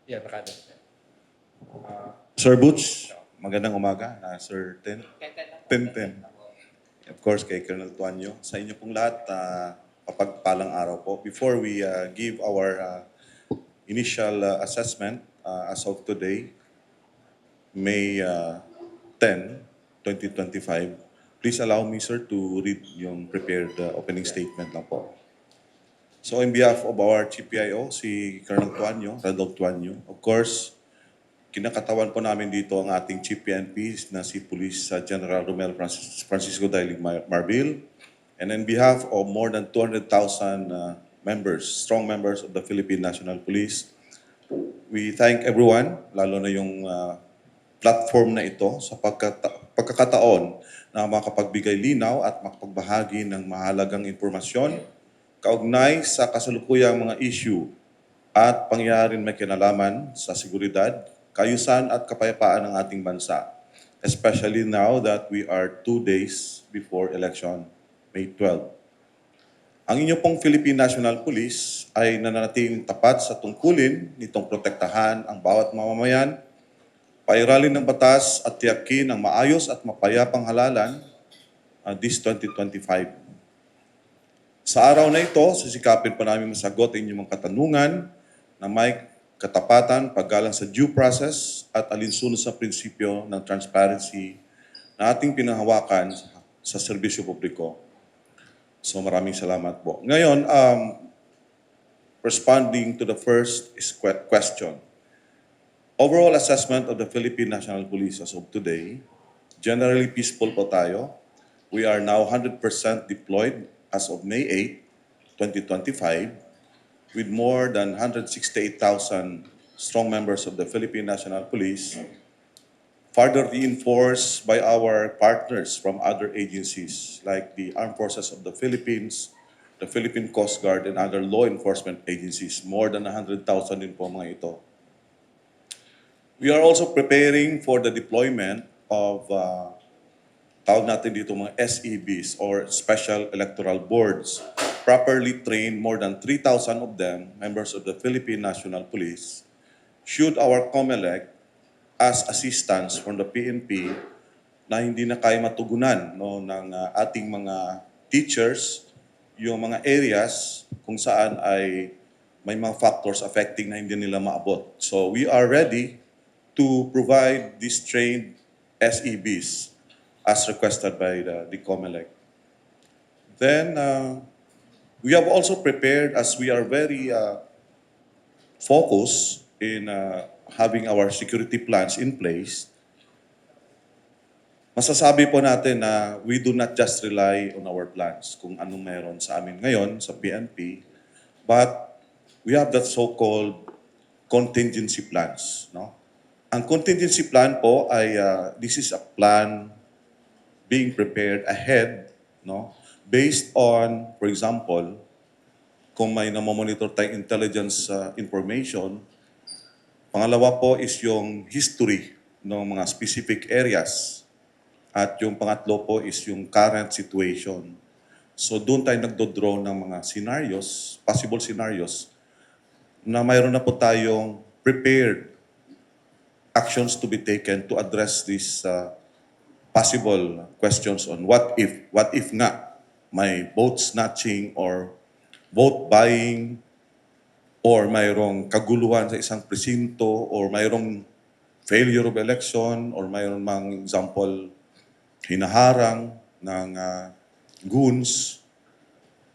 Yeah, nakano. Sir Butch, magandang umaga. Sir Ten. Ten. Of course, kay Colonel Tuanyo. Sa inyo pong lahat, kapagpalang araw po. Before we give our initial assessment as of today, May 10, 2025, please allow me, sir, to read yung prepared opening statement lang po. So, in behalf of our GPIO, si Colonel Tuanyo, Randolph Tuanyo, of course, kinakatawan po namin dito ang ating Chief PNP na si Police General Romel Francisco Daily Marbil. And on behalf of more than 200,000 members, strong members of the Philippine National Police, we thank everyone, lalo na yung platform na ito sa pagkakataon na makapagbigay linaw at makapagbahagi ng mahalagang impormasyon kaugnay sa kasalukuyang mga issue at pangyayaring may kinalaman sa seguridad, kaayusan at kapayapaan ng ating bansa. Especially now that we are 2 days before election, May 12. Ang inyo pong Philippine National Police ay nananatiling tapat sa tungkulin nitong protektahan ang bawat mamamayan, pairalin ng batas at tiyakin ang maayos at mapayapang halalan this 2025. Sa araw na ito, sisikapin pa namin masagot ang inyong mga katanungan na may katapatan, paggalang sa due process at alinsunod sa prinsipyo ng transparency na ating pinahawakan sa serbisyo publiko. So maraming salamat po. Ngayon, responding to the first question. Overall assessment of the Philippine National Police as of today, generally peaceful po tayo. We are now 100% deployed as of May 8, 2025, with more than 168,000 strong members of the Philippine National Police, further reinforced by our partners from other agencies like the Armed Forces of the Philippines, the Philippine Coast Guard, and other law enforcement agencies. More than 100,000 din po mga ito. We are also preparing for the deployment of tawag natin dito mga SEBs or Special Electoral Boards, properly trained, more than 3,000 of them, members of the Philippine National Police, should our COMELEC ask assistance from the PNP na hindi na kaya matugunan ng ating mga teachers, yung mga areas kung saan ay may mga factors affecting na hindi nila maabot. So we are ready to provide these trained SEBs as requested by the COMELEC. Then, we have also prepared, as we are very focused in having our security plans in place, masasabi po natin na we do not just rely on our plans kung anong meron sa amin ngayon sa PNP, but we have that so-called contingency plans. No? Ang contingency plan po ay, this is a plan being prepared ahead, no? Based on, for example, kung may namomonitor tayong intelligence information. Pangalawa po is yung history ng mga specific areas. At yung pangatlo po is yung current situation. So doon tayo nagdodraw ng mga scenarios, possible scenarios, na mayroon na po tayong prepared actions to be taken to address these possible questions on what if nga may vote snatching or vote buying or mayroong kaguluhan sa isang presinto or mayroong failure of election or mayroong mang example hinaharang ng goons.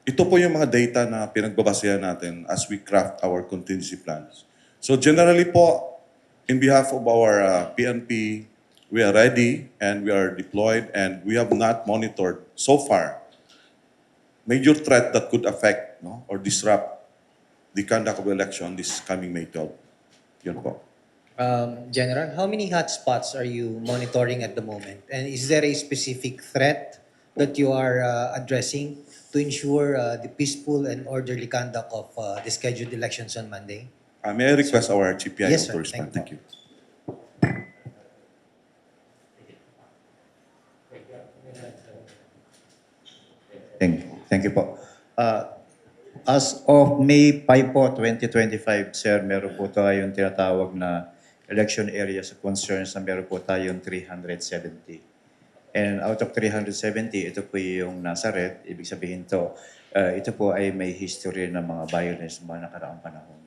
Ito po yung mga data na pinagbabasehan natin as we craft our contingency plans. So generally po, in behalf of our PNP, we are ready and we are deployed and we have not monitored so far major threat that could affect or disrupt the conduct of election this coming May 12. Yun po. General, how many hotspots are you monitoring at the moment? And is there a specific threat that you are addressing to ensure the peaceful and orderly conduct of the scheduled elections on Monday? May I request our GPIO Yes, sir. to respond? Thank you. Thank you po. As of May 5 po, 2025, sir, meron po tayong tinatawag na election areas of concerns na meron po tayong 370. And out of 370, ito po yung nasa red. Ibig sabihin ito po ay may history ng mga violence ng mga nakaraang panahon.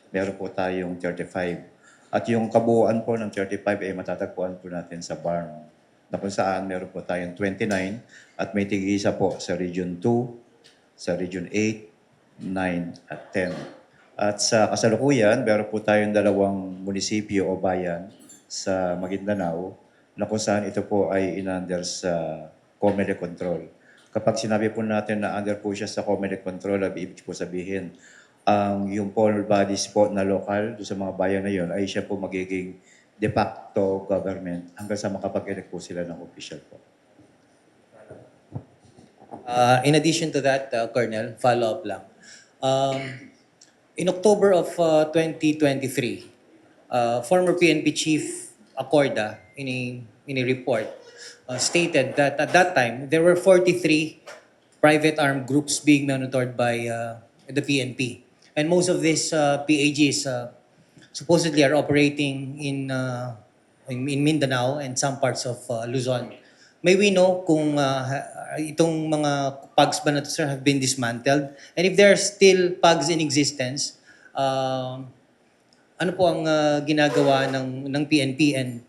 Meron po tayong 35. At yung kabuuan po ng 35 ay matatagpuan po natin sa BARM, na kung saan meron po tayong 29 at may tig-isa po sa Region 2, sa Region 8, 9 at 10. At sa kasalukuyan, meron po tayong dalawang munisipyo o bayan sa Maguindanao na kung saan ito po ay in-under sa COMELEC control. Kapag sinabi po natin na under po siya sa COMELEC control, ibig po sabihin, yung poll bodies po na local doon sa mga bayan na yun ay siya po magiging de facto government hanggang sa makapag-elect po sila ng official po. In addition to that, Colonel, follow-up lang. In October of 2023, former PNP Chief Acorda, in a report, stated that at that time, there were 43 private armed groups being monitored by the PNP. And most of these PAGs supposedly are operating in Mindanao and some parts of Luzon. May we know kung itong mga PAGs ba na to, sir, have been dismantled? And if there are still PAGs in existence, ano po ang ginagawa ng PNP, and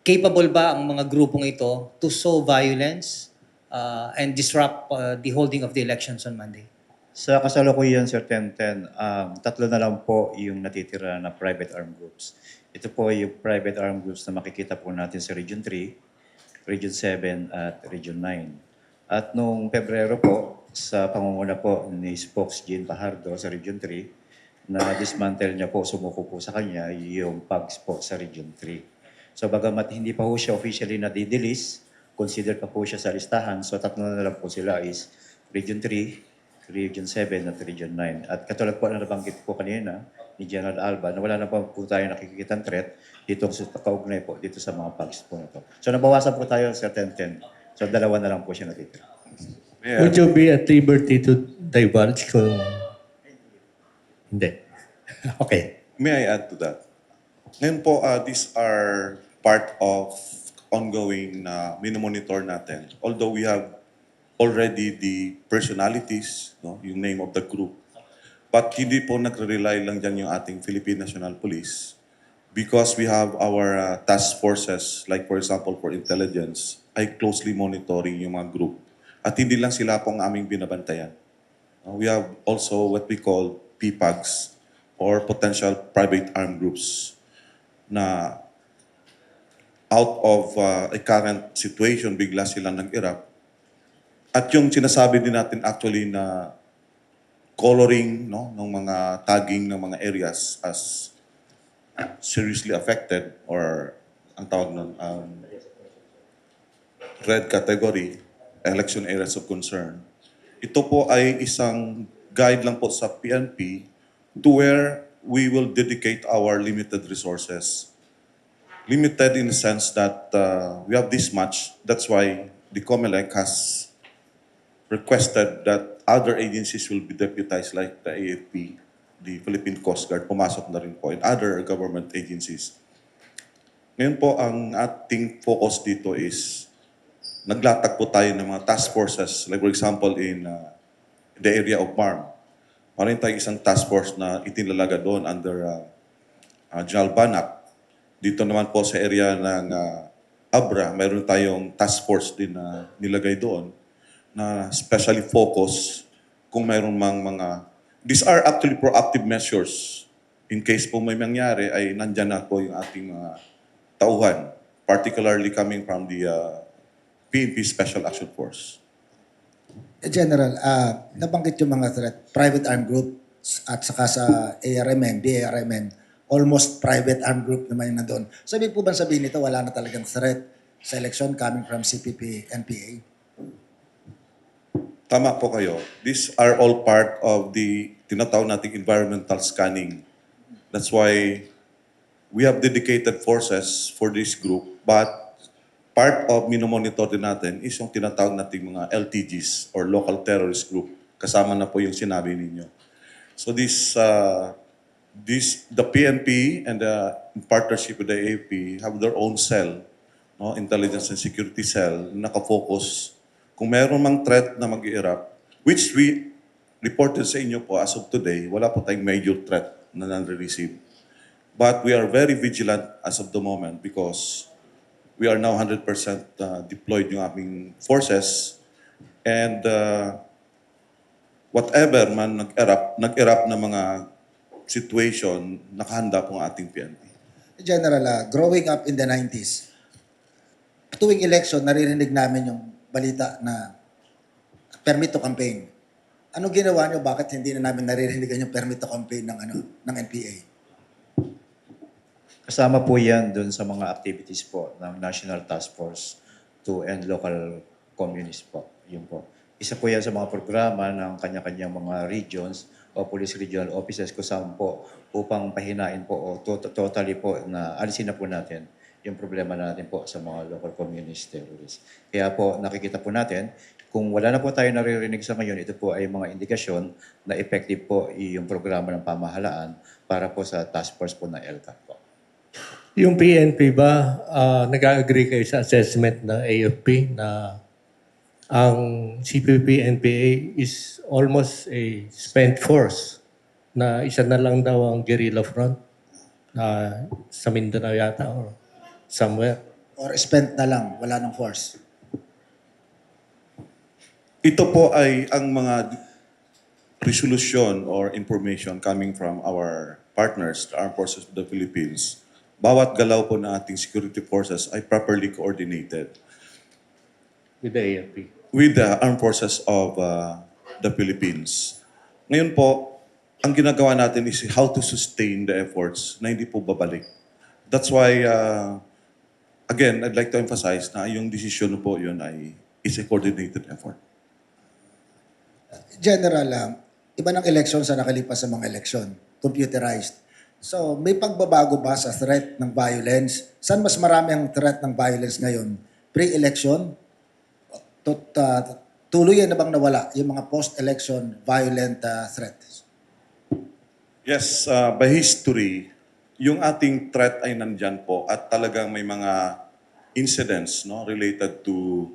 capable ba ang mga grupong ito to sow violence and disrupt the holding of the elections on Monday? Sa kasalukuyan, Sir Tenten, tatlo na lang po yung natitira na private armed groups. Ito po yung private armed groups na makikita po natin sa Region 3, Region 7 at Region 9. At noong Pebrero po, sa pangunguna po ni Spokes Jean Pajardo sa Region 3, na dismantle niya po, sumuko po sa kanya yung PAGs po sa Region 3. So bagamat hindi pa po siya officially nadidelis, consider pa po siya sa listahan. So tatlo na lang po sila is Region 3, Region 7 at Region 9. At katulad po na nabanggit po kanina ni General Alba na wala na po tayo nakikitang threat dito sa kaugnay po dito sa mga PAGs po na to. So nabawasan po tayo sa 10-10. So dalawa na lang po siya natitira. Would you be at liberty to divulge kung... Hindi. Okay. May I add to that? Ngayon po, these are part of ongoing na minomonitor natin. Although we have already the personalities, no, yung name of the group. But hindi po nagre-rely lang dyan yung ating Philippine National Police because we have our task forces, like for example for intelligence, ay closely monitoring yung mga group. At hindi lang sila po ang aming binabantayan. We have also what we call PPAGs or potential private armed groups na out of a current situation, bigla silang nag-erupt. At yung sinasabi din natin actually na coloring, no, ng mga tagging ng mga areas as seriously affected or ang tawag nun, red category, election areas of concern. Ito po ay isang guide lang po sa PNP to where we will dedicate our limited resources. Limited in the sense that we have this much. That's why the COMELEC has requested that other agencies will be deputized like the AFP, the Philippine Coast Guard, pumasok na rin po, and other government agencies. Ngayon po, ang ating focus dito is naglatag po tayo ng mga task forces. Like for example, in the area of BARM. Maraming tayong isang task force na itinalaga doon under General Banak. Dito naman po sa area ng Abra, mayroon tayong task force din na nilagay doon na specially focus kung mayroon mang mga... These are actually proactive measures. In case po may mangyari, ay nandyan na po yung ating mga tauhan, particularly coming from the PNP Special Action Force. General, nabanggit yung mga threat, private armed groups at saka sa ARMN, BARMN, almost private armed group naman yung nandun. Sabi po ba sabihin nito, wala na talagang threat sa election coming from CPP, NPA? Tama po kayo. These are all part of the tinatawag nating environmental scanning. That's why we have dedicated forces for this group, but part of minomonitor din natin is yung tinatawag nating mga LTGs or local terrorist group. Kasama na po yung sinabi ninyo. So the PNP and in partnership with the AFP have their own cell, no, intelligence and security cell, nakafocus. Kung meron mang threat na mag-erupt, which we reported sa inyo po as of today, wala po tayong major threat na nare-receive. But we are very vigilant as of the moment because we are now 100% deployed yung aming forces, and whatever man nag-erupt na mga situation, nakahanda po ang ating PNP. General, growing up in the 90s, tuwing election, naririnig namin yung balita na permit to campaign. Ano ginawa nyo? Bakit hindi na namin naririnig yung permit to campaign ng NPA? Kasama po yan dun sa mga activities po ng National Task Force to End Local Communism po. Yun po. Isa po yan sa mga programa ng kanya-kanyang mga regions o police regional offices kung saan po upang pahinain po o totally po na alisin na po natin yung problema natin po sa mga local communist terrorists. Kaya po nakikita po natin kung wala na po tayo naririnig sa ngayon, ito po ay mga indikasyon na effective po yung programa ng pamahalaan para po sa task force po na LCAP po. Yung PNP ba, nag-agree kayo sa assessment ng AFP na ang CPP-NPA is almost a spent force na isa na lang daw ang guerrilla front sa Mindanao yata or somewhere? Or spent na lang, wala ng force? Ito po ay ang mga resolution or information coming from our partners, the Armed Forces of the Philippines. Bawat galaw po ng ating security forces ay properly coordinated With the AFP. with the Armed Forces of the Philippines. Ngayon po, ang ginagawa natin is how to sustain the efforts na hindi po babalik. That's why, again, I'd like to emphasize na yung decision po yun ay is a coordinated effort. General, iba ng election sa nakalipas sa mga election, computerized. So, may pagbabago ba sa threat ng violence? Saan mas marami ang threat ng violence ngayon? Pre-election? Tuluyan na bang nawala yung mga post-election violent threats? Yes, by history, yung ating threat ay nandyan po at talagang may mga incidents no related to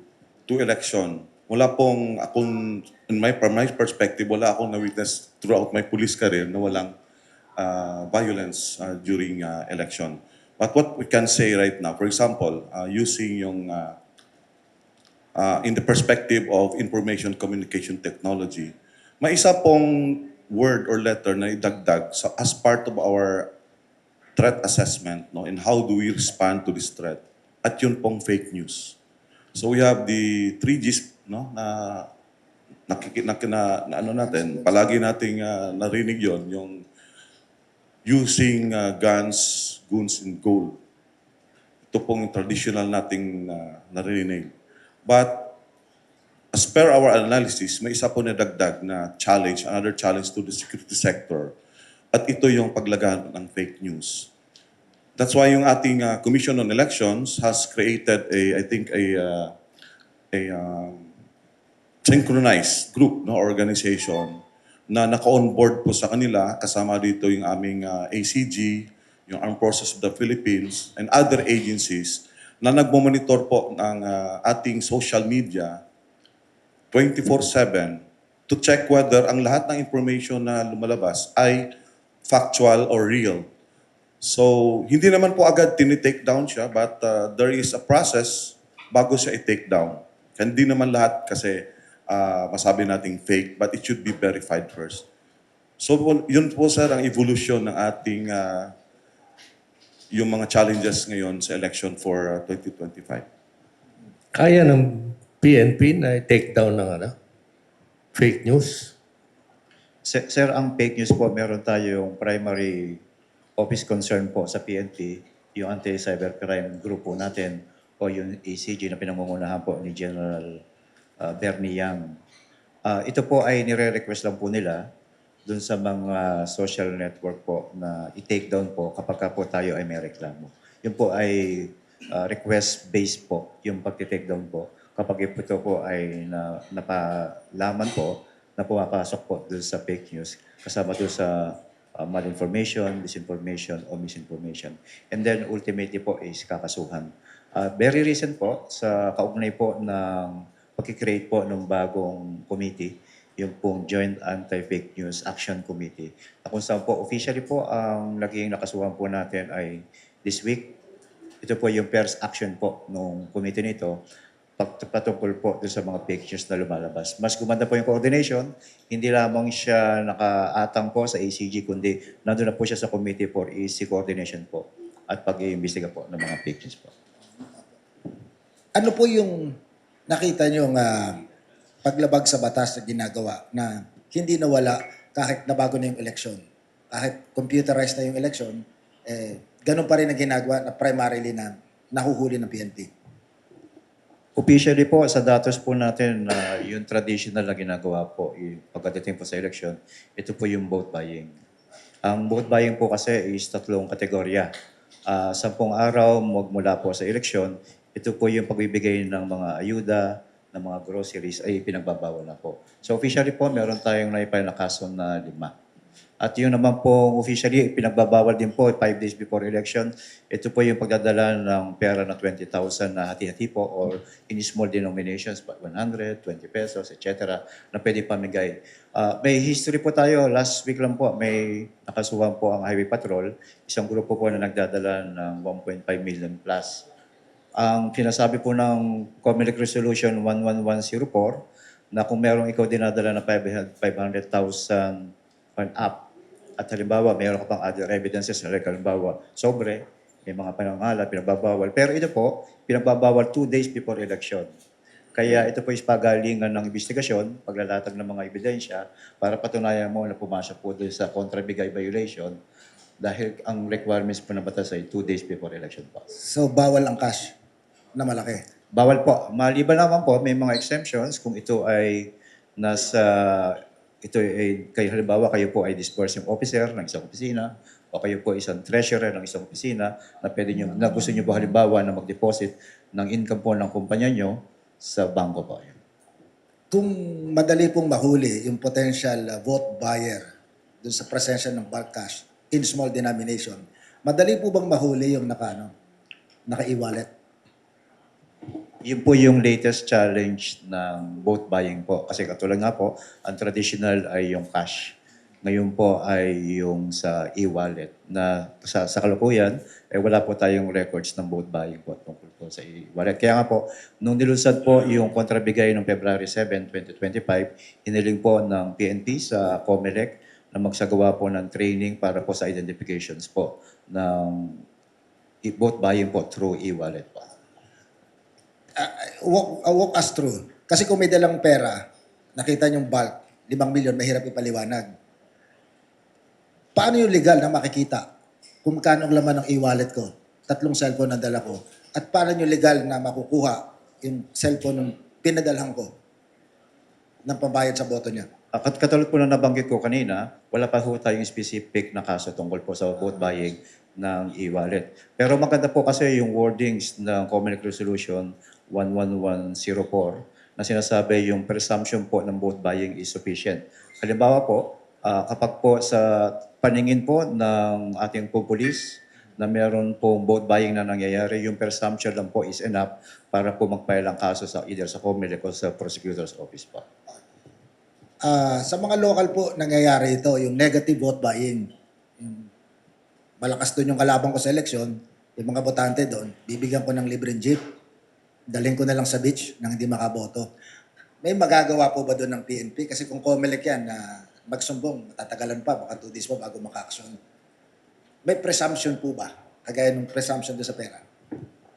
election. Wala pong akong, from my perspective, wala akong na-witness throughout my police career na walang violence during election. But what we can say right now, for example, using yung in the perspective of information communication technology, may isa pong word or letter na idagdag as part of our threat assessment, no, and how do we respond to this threat. At yun pong fake news. So we have the 3Gs, no, na ano natin, palagi nating narinig yon, yung using guns, and gold. Ito pong traditional nating narinig. But as per our analysis, may isa po na dagdag na challenge, another challenge to the security sector. At ito yung paglagahan ng fake news. That's why yung ating Commission on Elections has created a synchronized group, no, organization na naka-onboard po sa kanila. Kasama dito yung aming ACG, yung Armed Forces of the Philippines, and other agencies na nagmomonitor po ng ating social media 24/7 to check whether ang lahat ng information na lumalabas ay factual or real. So, hindi naman po agad tinitake down siya, but there is a process bago siya i-take down. Hindi naman lahat kasi masabi nating fake, but it should be verified first. So, yun po sir ang evolution ng ating yung mga challenges ngayon sa election for 2025. Kaya ng PNP na take down ng fake news? Sir, ang fake news po, meron tayong primary office concern po sa PNP, yung anti-cybercrime group po natin o yung ACG na pinangungunahan po ni General Bernie Yang. Ito po ay nire-request lang po nila dun sa mga social network po na i-take down po kapag po tayo ay may reklamo. Yun po ay request-based po, yung pag-take down po. Kapag ito po ay napalaman po na pumapasok po doon sa fake news, kasama doon sa malinformation, disinformation, o misinformation. And then ultimately po is kakasuhan. Very recent po, sa kaugnay po ng pag-create po ng bagong committee, yung pong Joint Anti-Fake News Action Committee, na kung saan po officially po ang naging nakasuhan po natin ay this week. Ito po yung first action po ng committee nito patungkol po doon sa mga fake news na lumalabas. Mas gumanda po yung coordination, hindi lamang siya nakaatang po sa ACG, kundi nandun na po siya sa Committee for EC Coordination po at pag-iimbestiga po ng mga fake news po. Ano po yung nakita nyo paglabag sa batas na ginagawa na hindi nawala kahit nabago na yung eleksyon? Kahit computerized na yung eleksyon, ganun pa rin ang ginagawa na primarily na nahuhuli ng PNP. Officially po, sa datos po natin na yung traditional na ginagawa po pagdating po sa election, ito po yung vote buying. Ang vote buying po kasi is 3 kategorya. 10 araw magmula po sa eleksyon, ito po yung pagbibigay ng mga ayuda, ng mga groceries ay pinagbabawal na po. So officially po, meron tayong naipay na kaso na 5. At yun naman po officially, pinagbabawal din po 5 days before election. Ito po yung pagdadala ng pera na 20,000 na hati-hati po or in small denominations, 100, 20 pesos, etc. na pwede pamigay. May history po tayo. Last week lang po, may nakasuhan po ang Highway Patrol. Isang grupo po na nagdadala ng 1.5 million plus. Ang sinasabi po ng COMELEC Resolution 11104 na kung merong ikaw dinadala na 500,000 and up, at halimbawa, mayroon ka pang other evidences na halimbawa, sobre, may mga panangala, pinagbabawal. Pero ito po, pinagbabawal 2 days before election. Kaya ito po is pagalingan ng investigasyon, paglalatag ng mga ebidensya, para patunayan mo na pumasok po doon sa kontrabigay violation dahil ang requirements po ng batas ay 2 days before election po. So, bawal ang cash na malaki. Bawal po. Maliban naman po, may mga exemptions kung ito ay kayo halimbawa kayo po ay disbursing officer ng isang opisina o kayo po isang treasurer ng isang opisina na gusto niyo po halimbawa na mag-deposit ng income po ng kumpanya niyo sa bangko po. Kung madali pong mahuli yung potential vote buyer dun sa presensya ng bulk cash in small denomination, madali po bang mahuli yung naka-e-wallet? Yun po yung latest challenge ng vote buying po. Kasi katulad nga po, ang traditional ay yung cash. Ngayon po ay yung sa e-wallet na sa kalukuyan, wala po tayong records ng vote buying po tungkol po sa e-wallet. Kaya nga po, nung nilunsad po yung kontrabigay noong February 7, 2025, hiniling po ng PNP sa COMELEC na magsagawa po ng training para po sa identifications po ng vote buying po through e-wallet po. Walk us through. Kasi kung may dalang pera, nakita niyong bulk, 5 million, mahirap ipaliwanag. Paano yung legal na makikita kung magkano ang laman ng e-wallet ko? 3 cellphone ang dala ko. At paano yung legal na makukuha yung cellphone ng pinadalhan ko ng pambayad sa boto niya? Katulad po na nabanggit ko kanina, wala pa po tayong specific na kaso tungkol po sa vote buying ng e-wallet. Pero maganda po kasi yung wordings ng COMELEC Resolution 11104 na sinasabi yung presumption po ng vote buying is sufficient. Halimbawa po, kapag po sa paningin po ng ating po police na meron po vote buying na nangyayari, yung presumption lang po is enough para po mag-file ang kaso sa either sa COMELEC o sa prosecutor's office po. Sa mga local po, nangyayari ito, yung negative vote buying. Yung malakas doon yung kalaban ko sa eleksyon, yung mga botante doon, bibigyan ko ng libreng jeep, dalhin ko na lang sa beach nang hindi makaboto. May magagawa po ba doon ng PNP? Kasi kung COMELEC yan na magsumbong, matatagalan pa, baka 2 days pa bago maka-action. May presumption po ba? Kagaya ng presumption doon sa pera?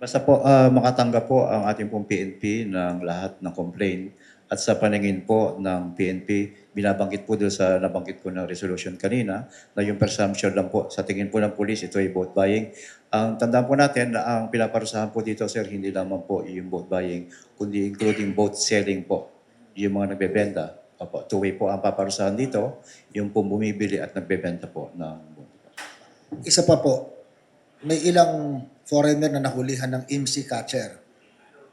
Basta po makatanggap po ang ating pong PNP ng lahat ng complaint at sa paningin po ng PNP, binabanggit po doon sa nabanggit ko ng resolution kanina na yung presumption lang po sa tingin po ng police, ito ay vote buying. Ang tandaan po natin na ang pinaparusahan po dito, sir, hindi lamang po yung vote buying, kundi including vote selling po, yung mga nagbebenta. Opo, two-way po ang paparusahan dito, yung pong bumibili at nagbebenta po ng vote. Isa pa po, may ilang foreigner na nahulihan ng IMSI catcher.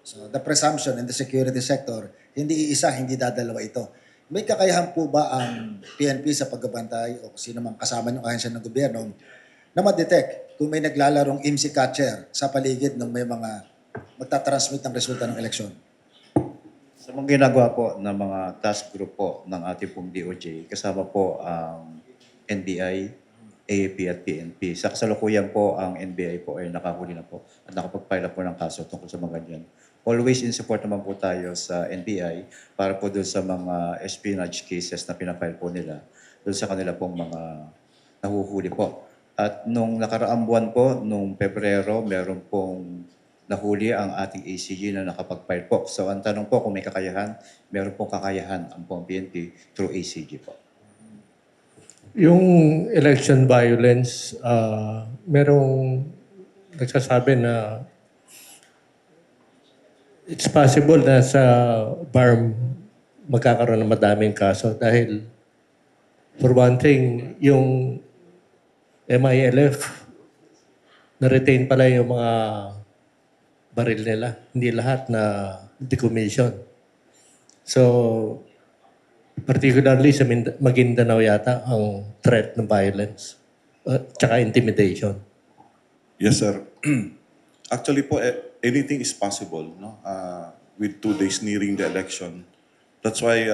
So the presumption in the security sector, hindi iisa, hindi dadalawa ito. may kakayahan po ba ang PNP sa pagbabantay o sino mang kasama ng ahensya ng gobyerno na ma-detect kung may naglalarong IMSI catcher sa paligid ng may mga magtatransmit ng resulta ng eleksyon? Sa mga ginagawa po ng mga task group po ng ating pong DOJ, kasama po ang NBI, AAP at PNP. Sa kasalukuyan po, ang NBI po ay nakahuli na po at nakapag-file na po ng kaso tungkol sa mga ganyan. Always in support naman po tayo sa NBI para po doon sa mga espionage cases na pinafile po nila, doon sa kanila pong mga nahuhuli po. At nung nakaraang buwan po, nung Pebrero, meron pong nahuli ang ating ACG na nakapag-file po. So ang tanong po kung may kakayahan, meron pong kakayahan ang pong PNP through ACG po. Yung election violence, merong nagsasabi na it's possible na sa BARM magkakaroon ng madaming kaso dahil for one thing, yung MILF, na-retain pala yung mga baril nila. Hindi lahat na decommission. So, particularly sa Maguindanao yata ang threat ng violence at tsaka intimidation. Yes, sir. Actually po, anything is possible, no? With 2 days nearing the election. That's why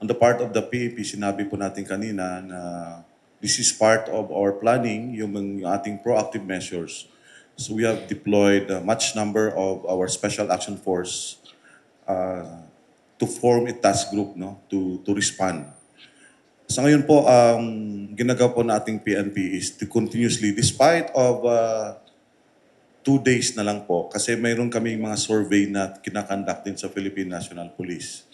on the part of the PAP, sinabi po natin kanina na this is part of our planning, yung ating proactive measures. So we have deployed a much number of our Special Action Force to form a task group, no, to respond. Sa ngayon po, ang ginagawa po nating PNP is to continuously, despite of 2 days na lang po, kasi mayroon kaming mga survey na kinakandak din sa Philippine National Police.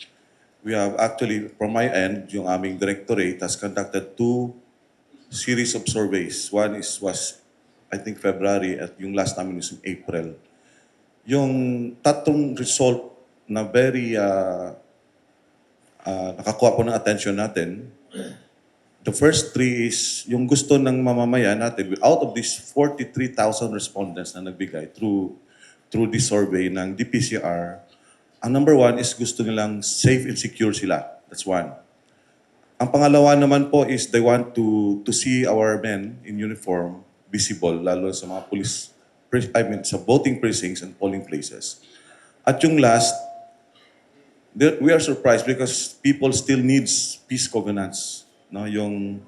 We have actually, from my end, yung aming directorate has conducted 2 series of surveys. One was, I think, February at yung last namin is in April. Yung tatlong result na very nakakuha po ng attention natin. The first 3 is yung gusto ng mamamayan natin. Out of these 43,000 respondents na nagbigay through this survey ng DPCR, ang number 1 is gusto nilang safe and secure sila. That's one. Ang pangalawa naman po is they want to see our men in uniform visible, lalo sa mga police, sa voting precincts and polling places. At yung last, we are surprised because people still needs peace covenants. No, yung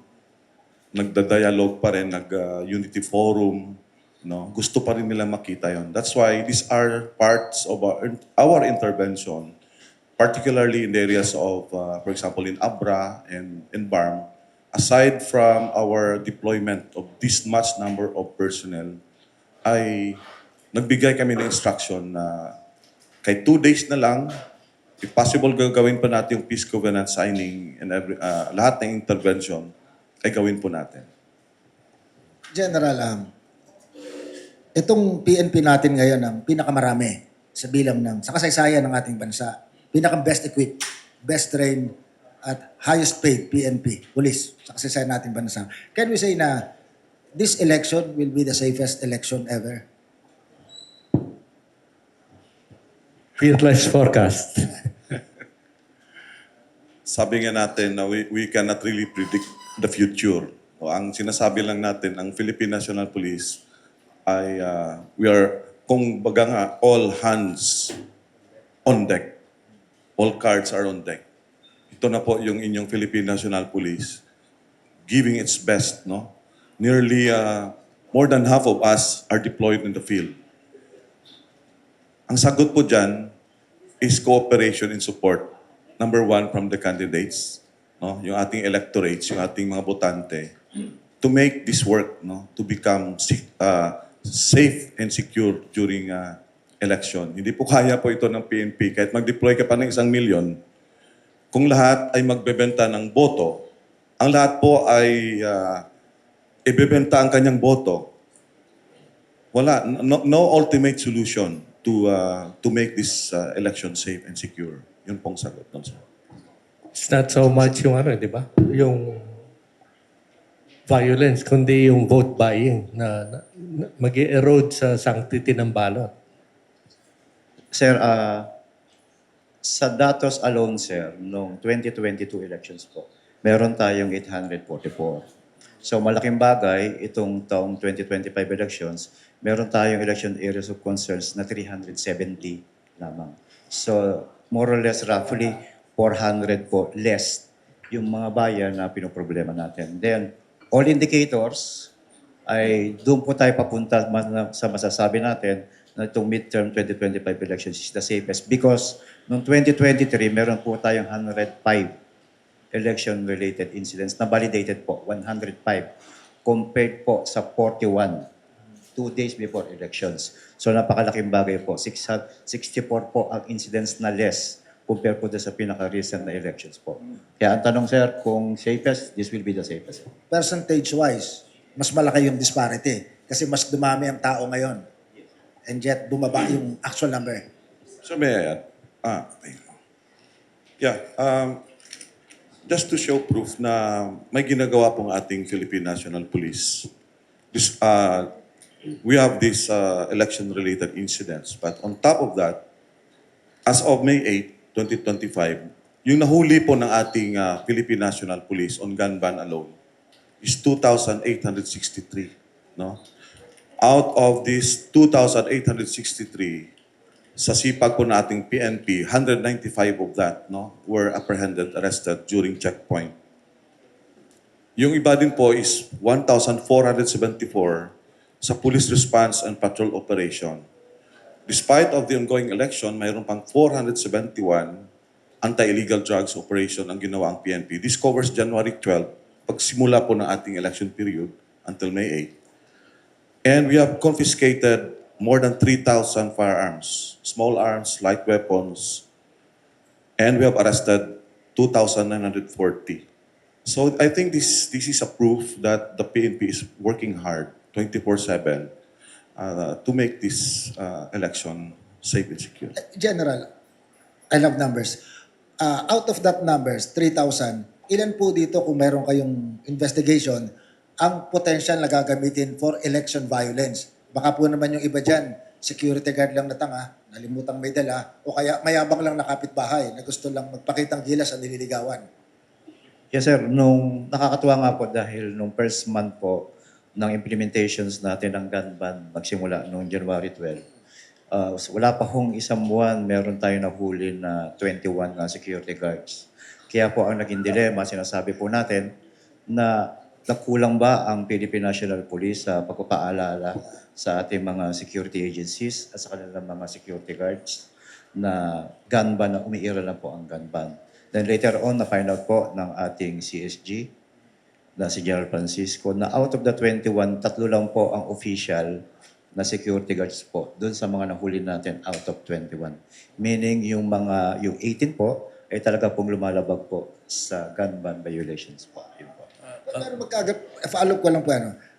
nagda-dialogue pa rin, nag-unity forum, no, gusto pa rin nila makita yon. That's why these are parts of our intervention, particularly in the areas of, for example, in Abra and in BARM. Aside from our deployment of this much number of personnel, ay nagbigay kami ng instruction na kahit 2 days na lang, if possible, gagawin pa natin yung peace covenant signing and lahat ng intervention ay gawin po natin. General, itong PNP natin ngayon ang pinakamarami sa bilang sa kasaysayan ng ating bansa. Pinaka-best equipped, best trained, at highest paid PNP, police, sa kasaysayan nating bansa. Can we say na this election will be the safest election ever? Fearless forecast. Sabi nga natin na we cannot really predict the future. O, ang sinasabi lang natin, ang Philippine National Police ay we are, kung baga nga, all hands on deck. All cards are on deck. Ito na po yung inyong Philippine National Police giving its best, no? Nearly more than half of us are deployed in the field. Ang sagot po dyan is cooperation and support. Number 1 from the candidates, no? Yung ating electorates, yung ating mga botante, to make this work, no? To become safe and secure during election. Hindi po kaya po ito ng PNP. Kahit mag-deploy ka pa ng 1 million, kung lahat ay magbebenta ng boto, ang lahat po ay ibebenta ang kanyang boto, wala, no ultimate solution to make this election safe and secure. Yun pong sagot nun, sir. It's not so much yung di ba? Yung violence, kundi yung vote buying na mag-erode sa sanctity ng ballot. Sir, Sa datos alone, sir, noong 2022 elections po, meron tayong 844. So malaking bagay, itong taong 2025 elections, meron tayong election areas of concerns na 370 lamang. So more or less roughly 400 po less yung mga bayan na pinoproblema natin. Then all indicators ay doon po tayo papunta sa masasabi natin na itong midterm 2025 elections is the safest because noong 2023 meron po tayong 105 election-related incidents na validated po, 105 compared po sa 41 2 days before elections. So napakalaking bagay po. 64 po ang incidents na less compared po sa pinaka-recent na elections po. Kaya ang tanong, sir, kung safest, this will be the safest. Percentage-wise, mas malaki yung disparity kasi mas dumami ang tao ngayon. And yet, bumaba yung actual number. So may I add? Okay. Yeah, just to show proof na may ginagawa pong ating Philippine National Police. We have these election-related incidents. But on top of that, as of May 8, 2025, yung nahuli po ng ating Philippine National Police on gun ban alone is 2,863. No? Out of these 2,863, sa sipag po nating PNP, 195 of that were apprehended, arrested during checkpoint. Yung iba din po is 1,474 sa police response and patrol operation. Despite of the ongoing election, mayroon pang 471 anti-illegal drugs operation ang ginawa ang PNP. This covers January 12, pagsimula po ng ating election period until May 8. And we have confiscated more than 3,000 firearms, small arms, light weapons, and we have arrested 2,940. So I think this is a proof that the PNP is working hard 24/7 to make this election safe and secure. General, I love numbers. Out of that numbers, 3,000, ilan po dito kung meron kayong investigation ang potential na gagamitin for election violence? Baka po naman yung iba dyan, security guard lang na tanga, nalimutang may dala, o kaya mayabang lang na kapitbahay na gusto lang magpakitang gilas sa nililigawan. Yes, sir. Nung nakakatuwa nga po dahil nung first month po ng implementations natin ng gun ban magsimula noong January 12, wala pa hong isang buwan, meron tayo nahuli na 21 na security guards. Kaya po ang naging dilema, sinasabi po natin na nakulang ba ang Philippine National Police sa pagpapaalala sa ating mga security agencies at sa kanilang mga security guards na gun ban, na umiira na po ang gun ban. Then later on, na-find out po ng ating CSG na si General Francisco na out of the 21, 3 lang po ang official na security guards po doon sa mga nahuli natin out of 21. Meaning yung 18 po ay talaga pong lumalabag po sa gun ban violations po. Yun po. Pero follow ko lang po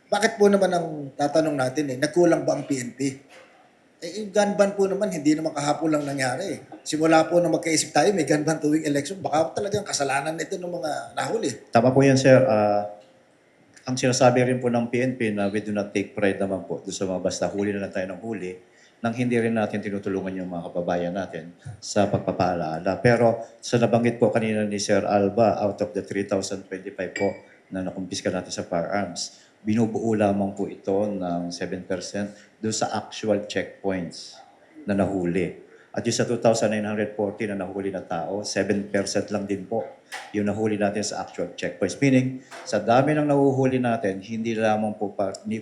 bakit po naman ang tatanong natin nagkulang ba ang PNP? Yung gun ban po naman, hindi naman kahapon lang nangyari. Simula po na magkaisip tayo, may gun ban tuwing election, baka talagang kasalanan ito ng mga nahuli. Tama po yan, sir. Ang sinasabi rin po ng PNP na we do not take pride naman po doon sa mga basta huli na lang tayo ng huli nang hindi rin natin tinutulungan yung mga kababayan natin sa pagpapaalala. Pero sa nabanggit po kanina ni Sir Alba, out of the 3,025 po na nakumpiska natin sa firearms, binubuo lamang po ito ng 7% doon sa actual checkpoints na nahuli. At yung sa 2,940 na nahuli na tao, 7% lang din po yung nahuli natin sa actual checkpoints. Meaning, sa dami ng nahuhuli natin, hindi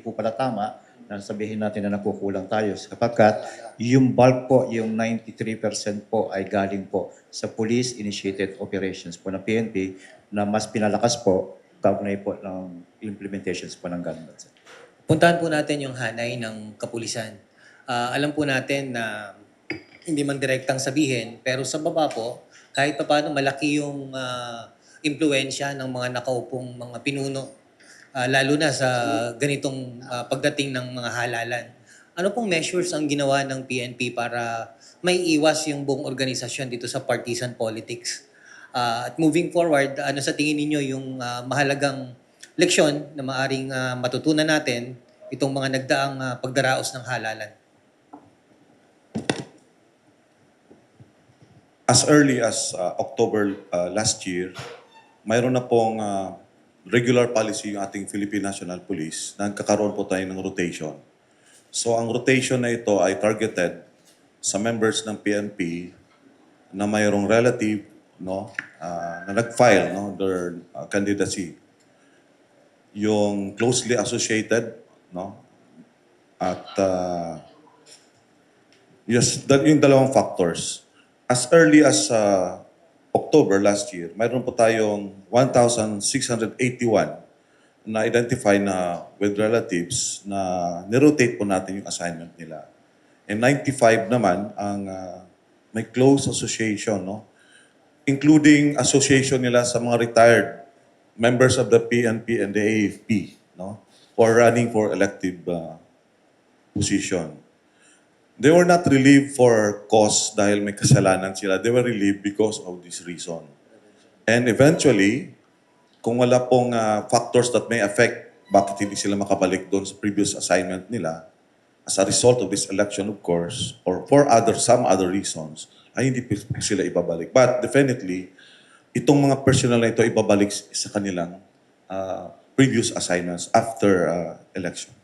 po pala tama na sabihin natin na nakukulang tayo. Sapagkat yung bulk po, yung 93% po ay galing po sa police-initiated operations po ng PNP na mas pinalakas po kaugnay po ng implementations po ng gun ban. Puntahan po natin yung hanay ng kapulisan. Alam po natin na hindi man direktang sabihin, pero sa baba po, kahit pa paano malaki yung impluensya ng mga nakaupong mga pinuno, lalo na sa ganitong pagdating ng mga halalan. Ano pong measures ang ginawa ng PNP para may iwas yung buong organisasyon dito sa partisan politics? At moving forward, ano sa tingin ninyo yung mahalagang leksyon na maaring matutunan natin itong mga nagdaang pagdaraos ng halalan? as early as October last year, mayroon na pong regular policy yung ating Philippine National Police na nagkakaroon po tayo ng rotation. So ang rotation na ito ay targeted sa members ng PNP na mayroong relative na nag-file their candidacy. Yung closely associated at yung dalawang factors. As early as October last year, mayroon po tayong 1,681 na identify na with relatives na nirotate po natin yung assignment nila. And 95 naman ang may close association, including association nila sa mga retired members of the PNP and the AFP, who are running for elective position. They were not relieved for cause dahil may kasalanan sila. They were relieved because of this reason. And eventually, kung wala pong factors that may affect bakit hindi sila makabalik doon sa previous assignment nila, as a result of this election, of course, or for some other reasons, ay hindi sila ibabalik. But definitely, itong mga personnel na ito ibabalik sa kanilang previous assignments after election.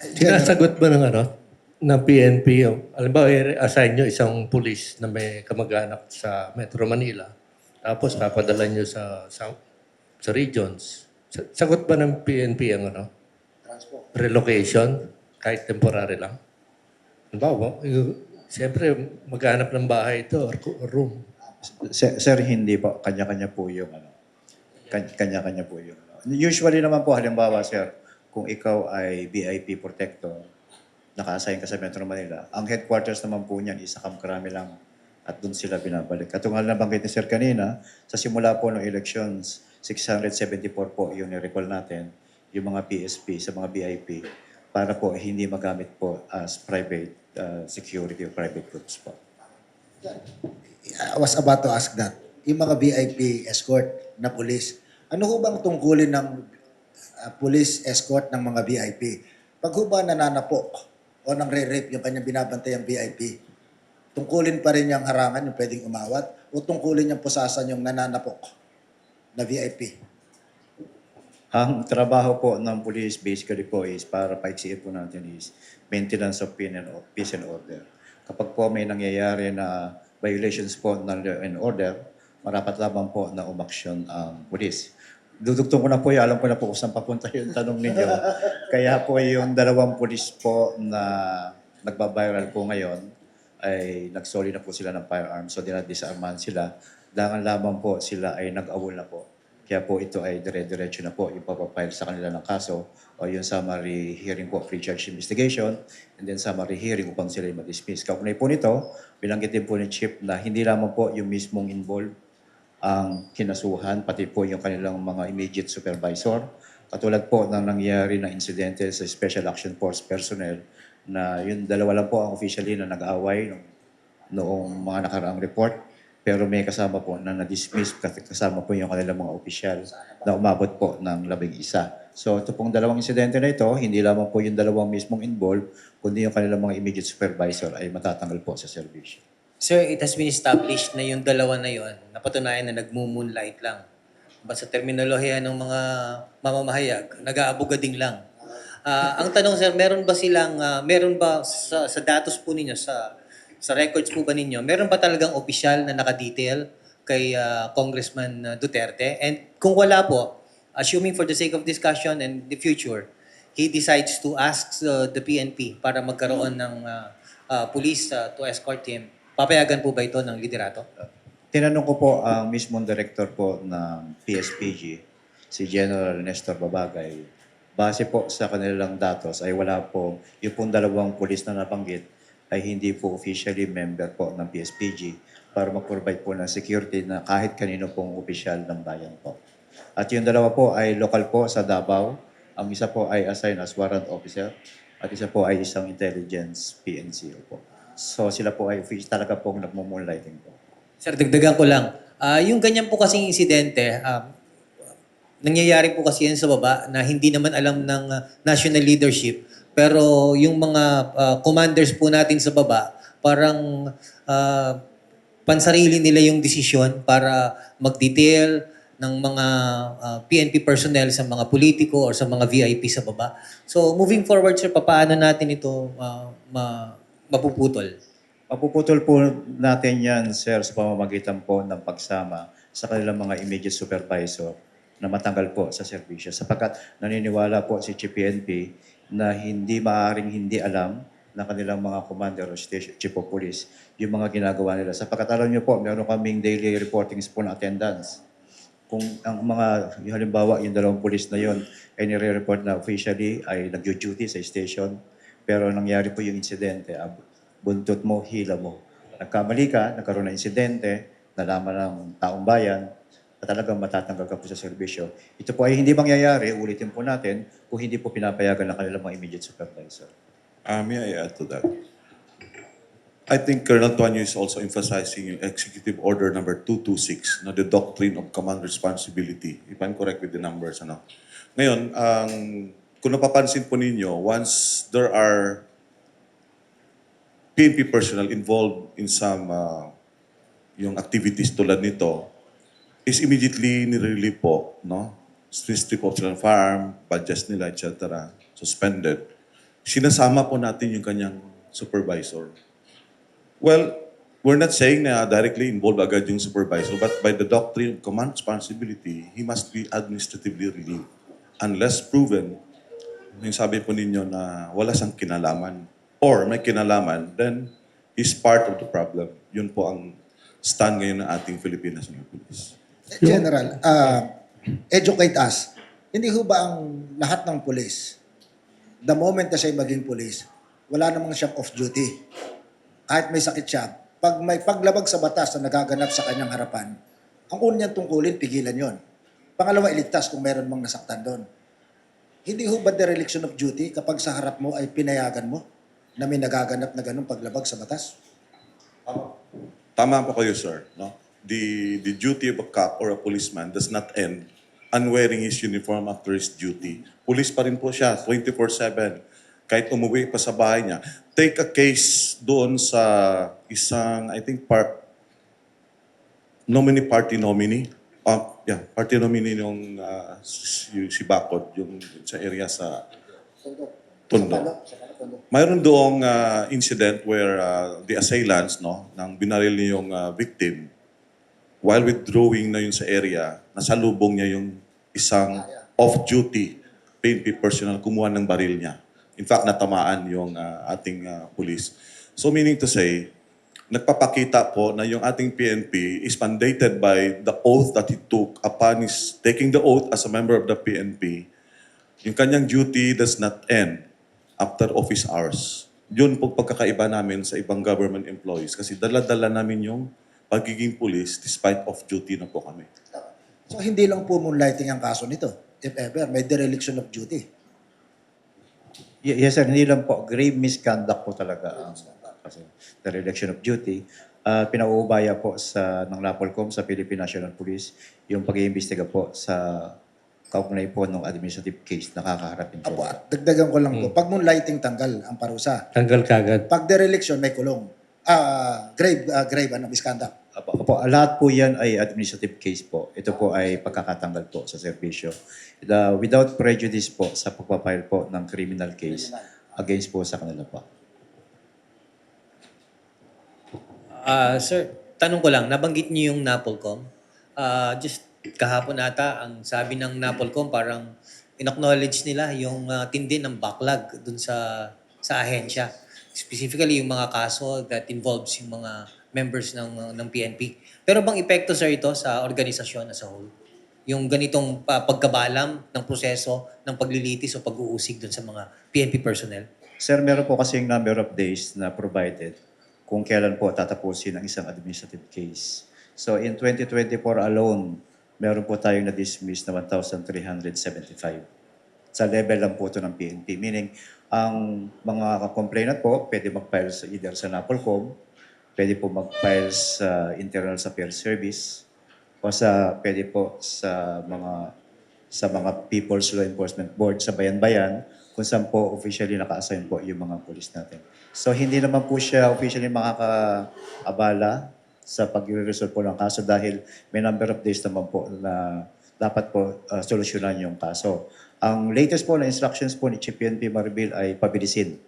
Sinasagot ba ng PNP yung, alam ba, i-assign nyo isang pulis na may kamag-anak sa Metro Manila, tapos papadala nyo sa regions. Sagot ba ng PNP ang relocation, kahit temporary lang? Ano ba? Siyempre, maghanap ng bahay ito or room. Sir, hindi po. Kanya-kanya po yung Kanya-kanya po yung Usually naman po, halimbawa, sir, kung ikaw ay VIP protector, naka-assign ka sa Metro Manila, ang headquarters naman po niyan, isa Kamkrami lang. At doon sila binabalik. Katulad na banggit ni Sir kanina, sa simula po ng elections, 674 po yung ni-recall natin, yung mga PSP sa mga VIP, para po hindi magamit po as private security or private groups po. I was about to ask that. Yung mga VIP escort na police, ano ho bang tungkulin ng police escort ng mga VIP? Pag ho ba nananapok o nang re-rape yung kanyang binabantayang VIP, tungkulin pa rin yung harangan yung pwedeng umawat o tungkulin yung pusasan yung nananapok na VIP? Ang trabaho po ng police basically po is, para paiksiin po natin, is maintenance of peace and order. Kapag po may nangyayari na violations po ng law and order, marapat lamang po na umaksyon ang police. Dudugtong ko na po alam ko na po kung saan papunta yung tanong ninyo. Kaya po yung dalawang police po na nagbabiral po ngayon, ay nagsoli na po sila ng firearms, so dinadisarmahan sila. Dangan lamang po sila ay nag-awol na po. Kaya po ito ay dire-diretso na po yung papapile sa kanila ng kaso o yung summary hearing po, pre-charge investigation, and then summary hearing upang sila ay ma-dismiss. Kaugnay po nito, bilanggit din po ni Chief na hindi lamang po yung mismong involved ang kinasuhan, pati po yung kanilang mga immediate supervisor. Katulad po ng nangyari na insidente sa Special Action Force personnel na yung dalawa lang po ang officially na nag-aaway noong mga nakaraang report. Pero may kasama po na na-dismiss, kasama po yung kanilang mga opisyal na umabot po ng 11. So ito pong dalawang insidente na ito, hindi lamang po yung dalawang mismong involved, kundi yung kanilang mga immediate supervisor ay matatanggal po sa servisyo. Sir, it has been established na yung dalawa na yon, napatunayan na nagmo-moonlight lang. Sa terminolohiya ng mga mamamahayag, nag-aabugading lang. Ang tanong, sir, meron ba sa datos po ninyo, sa records po ba ninyo, meron ba talagang opisyal na nakadetail kay Congressman Duterte? And kung wala po, assuming for the sake of discussion and the future, he decides to ask the PNP para magkaroon ng police to escort him, papayagan po ba ito ng liderato? Tinanong ko po ang mismong director po ng PSPG, si General Nestor Babagay. Base po sa kanilang datos ay wala po, yung pong dalawang pulis na nabanggit ay hindi po officially member po ng PSPG para mag-provide po ng security na kahit kanino pong opisyal ng bayan po. At yung dalawa po ay local po sa Davao. Ang isa po ay assigned as warrant officer at isa po ay isang intelligence PNCO po. So sila po ay talaga pong nagmo-moonlighting po. Sir, dagdagan ko lang. Yung ganyan po kasing insidente, nangyayari po kasi yan sa baba na hindi naman alam ng national leadership. Pero yung mga commanders po natin sa baba, parang pansarili nila yung desisyon para mag-detail ng mga PNP personnel sa mga politiko or sa mga VIP sa baba. So moving forward, sir, paano natin ito mapuputol? Mapuputol po natin yan, sir, sa pamamagitan po ng pagsama sa kanilang mga immediate supervisor na matanggal po sa serbisyo. Sapagkat naniniwala po si Chief PNP na maaaring hindi alam ng kanilang mga commander o station, chief of police yung mga ginagawa nila. Sapagkat alam niyo po, meron kaming daily reportings po na attendance. Kung ang mga, yung halimbawa, yung 2 pulis na yon ay nire-report na officially ay nag-duty sa station, pero nangyari po yung insidente, buntot mo, hila mo. Nagkamali ka, nagkaroon ng insidente, nalaman ng taong bayan, na talagang matatanggal ka po sa serbisyo. Ito po ay hindi mangyayari, ulitin po natin, kung hindi po pinapayagan ng kanilang mga immediate supervisor. May I add to that? I think Colonel Tuanyo is also emphasizing yung Executive Order number 226 na the doctrine of command responsibility. If I'm correct with the numbers, ano? Ngayon, kung napapansin po ninyo, once there are PNP personnel involved in some yung activities tulad nito, is immediately nire-relieve po, no? Strip off sila ng farm, badges nila, etc. Suspended. Sinasama po natin yung kanyang supervisor. Well, we're not saying na directly involved agad yung supervisor, but by the doctrine of command responsibility, he must be administratively relieved. Unless proven, yung sabi po ninyo na wala siyang kinalaman or may kinalaman, then he's part of the problem. Yun po ang stand ngayon ng ating Philippine National Police. General, educate us. Hindi ho ba ang lahat ng police, the moment na siya maging police, wala namang siyang off-duty. Kahit may sakit siya, pag may paglabag sa batas na nagaganap sa kanyang harapan, ang una niyang tungkulin, pigilan yon. Pangalawa, iligtas kung meron mong nasaktan doon. Hindi ho ba dereliction of duty kapag sa harap mo ay pinayagan mo na may nagaganap na ganun paglabag sa batas? Tama po kayo, sir. No? The duty of a cop or a policeman does not end on wearing his uniform after his duty. Police pa rin po siya, 24/7. Kahit umuwi pa sa bahay niya. Take a case doon sa isang, I think, party nominee. Party nominee yung si Bacod, yung sa area sa Tondo. Mayroon doong incident where the assailants, no, nang binaril niya yung victim, while withdrawing na yun sa area, nasalubong niya yung isang off-duty PNP personnel, kumuha ng baril niya. In fact, natamaan yung ating police. So meaning to say, nagpapakita po na yung ating PNP is mandated by the oath that he took upon his taking the oath as a member of the PNP. Yung kanyang duty does not end after office hours. Yun po pagkakaiba namin sa ibang government employees kasi dala-dala namin yung pagiging police despite off-duty na po kami. So hindi lang po moonlighting ang kaso nito. If ever, may dereliction of duty. Yes, sir. Hindi lang po. Grave misconduct po talaga ang dereliction of duty. Pinauubaya po ng NAPOLCOM sa Philippine National Police yung pag-iimbestiga po sa kaugnay po ng administrative case na kakaharapin po. Apo, at dagdagan ko lang po. Pag moonlighting, tanggal ang parusa. Tanggal kagad. Pag dereliction, may kulong. Grave misconduct. Opo, lahat po yan ay administrative case po. Ito po ay pagkakatanggal po sa serbisyo. Without prejudice po sa pagpapile po ng criminal case against po sa kanila po. Sir, tanong ko lang, nabanggit niyo yung NAPOLCOM. Just kahapon ata, ang sabi ng NAPOLCOM, parang in-acknowledge nila yung tindi ng backlog dun sa ahensya. Specifically, yung mga kaso that involves yung mga members ng PNP. Pero bang epekto, sir, ito sa organisasyon as a whole? Yung ganitong pagkabalam ng proseso ng paglilitis o pag-uusig dun sa mga PNP personnel? Sir, meron po kasing number of days na provided kung kailan po tatapusin ang isang administrative case. So in 2024 alone, meron po tayong na-dismiss na 1,375. Sa level lang po ito ng PNP. Meaning, ang mga complainant po, pwede mag-file either sa NAPOLCOM, pwede po mag-file sa Internal Affairs Service, o pwede po sa mga People's Law Enforcement Board sa bayan-bayan, kung saan po officially naka-assign po yung mga pulis natin. So hindi naman po siya officially makakaabala sa pag-resolve po ng kaso dahil may number of days naman po na dapat po solusyonan yung kaso. Ang latest po na instructions po ni Chief PNP Marbil ay pabilisin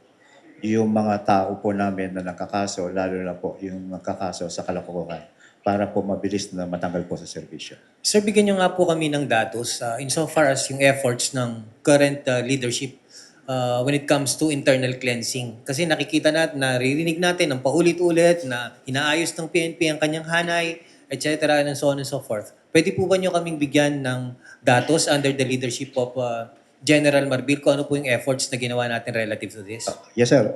yung mga tao po namin na nakakaso, lalo na po yung nakakaso sa kalokohan para po mabilis na matanggal po sa serbisyo. Sir, bigyan niyo nga po kami ng datos insofar as yung efforts ng current leadership when it comes to internal cleansing. Kasi nakikita natin, naririnig natin ng paulit-ulit na inaayos ng PNP ang kanyang hanay, etc. and so on and so forth. Pwede po ba niyo kaming bigyan ng datos under the leadership of General Marbil kung ano po yung efforts na ginawa natin relative to this? Yes, sir.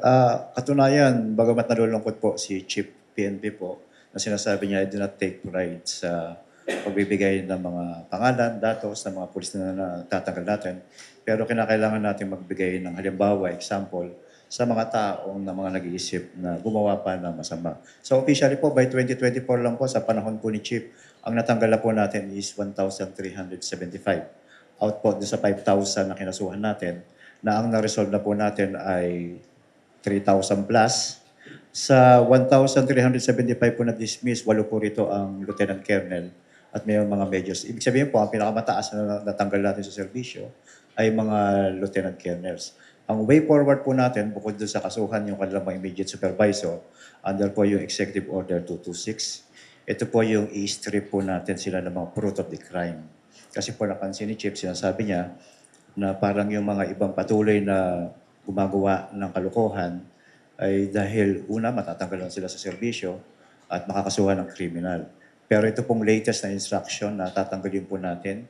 Katunayan, bagamat nalulungkot po si Chief PNP po, na sinasabi niya, I do not take pride sa pagbibigay ng mga pangalan, datos ng mga pulis na natatanggal natin. Pero kinakailangan natin magbigay ng halimbawa, example, sa mga taong na mga nag-iisip na gumawa pa ng masama. So officially po, by 2024 lang po, sa panahon po ni Chief, ang natanggal na po natin is 1,375. Out po doon sa 5,000 na kinasuhan natin, na ang na-resolve na po natin ay 3,000 plus. Sa 1,375 po na dismiss, 8 po rito ang Lieutenant Colonel at may mga majors. Ibig sabihin po, ang pinakamataas na natanggal natin sa serbisyo ay mga Lieutenant Colonels. Ang way forward po natin, bukod doon sa kasuhan yung kanilang mga immediate supervisor, under po yung Executive Order 226, ito po yung i-strip po natin sila ng mga fruit of the crime. Kasi po napansin ni Chief, sinasabi niya na parang yung mga ibang patuloy na gumagawa ng kalokohan ay dahil una, matatanggal lang sila sa serbisyo at makakasuhan ng kriminal. Pero ito pong latest na instruction na tatanggalin po natin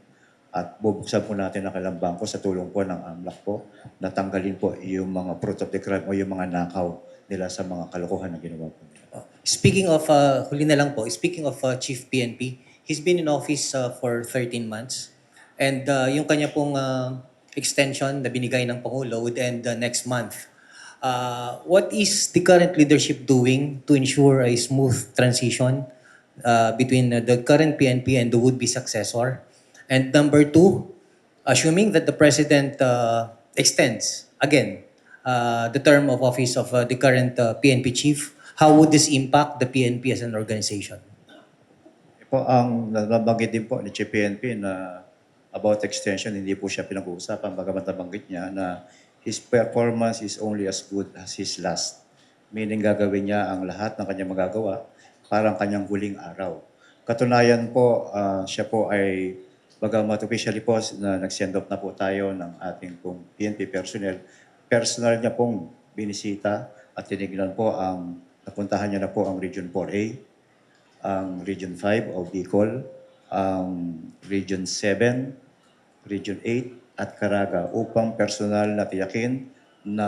at bubuksan po natin ang kailang bangko sa tulong po ng AMLAC po, natanggalin po yung mga fruit of the crime o yung mga nakaw nila sa mga kalokohan na ginawa po nila. Speaking of, huli na lang po, speaking of Chief PNP, he's been in office for 13 months. And yung kanya pong extension na binigay ng Pangulo would end next month. What is the current leadership doing to ensure a smooth transition between the current PNP and the would-be successor? And number two, assuming that the President extends, again, the term of office of the current PNP chief, how would this impact the PNP as an organization? Po, ang nabanggit din po ni Chief PNP na about extension, hindi po siya pinag-uusapan. Bagamat nabanggit niya na his performance is only as good as his last. Meaning gagawin niya ang lahat ng kanyang magagawa parang kanyang huling araw. Katunayan po, siya po ay, bagamat officially po na nag-send off na po tayo ng ating pong PNP personnel, personal niya pong binisita at tinignan po napuntahan niya na po ang Region 4A, ang Region 5 o Bicol, ang Region 7, Region 8 at Caraga upang personal na tiyakin na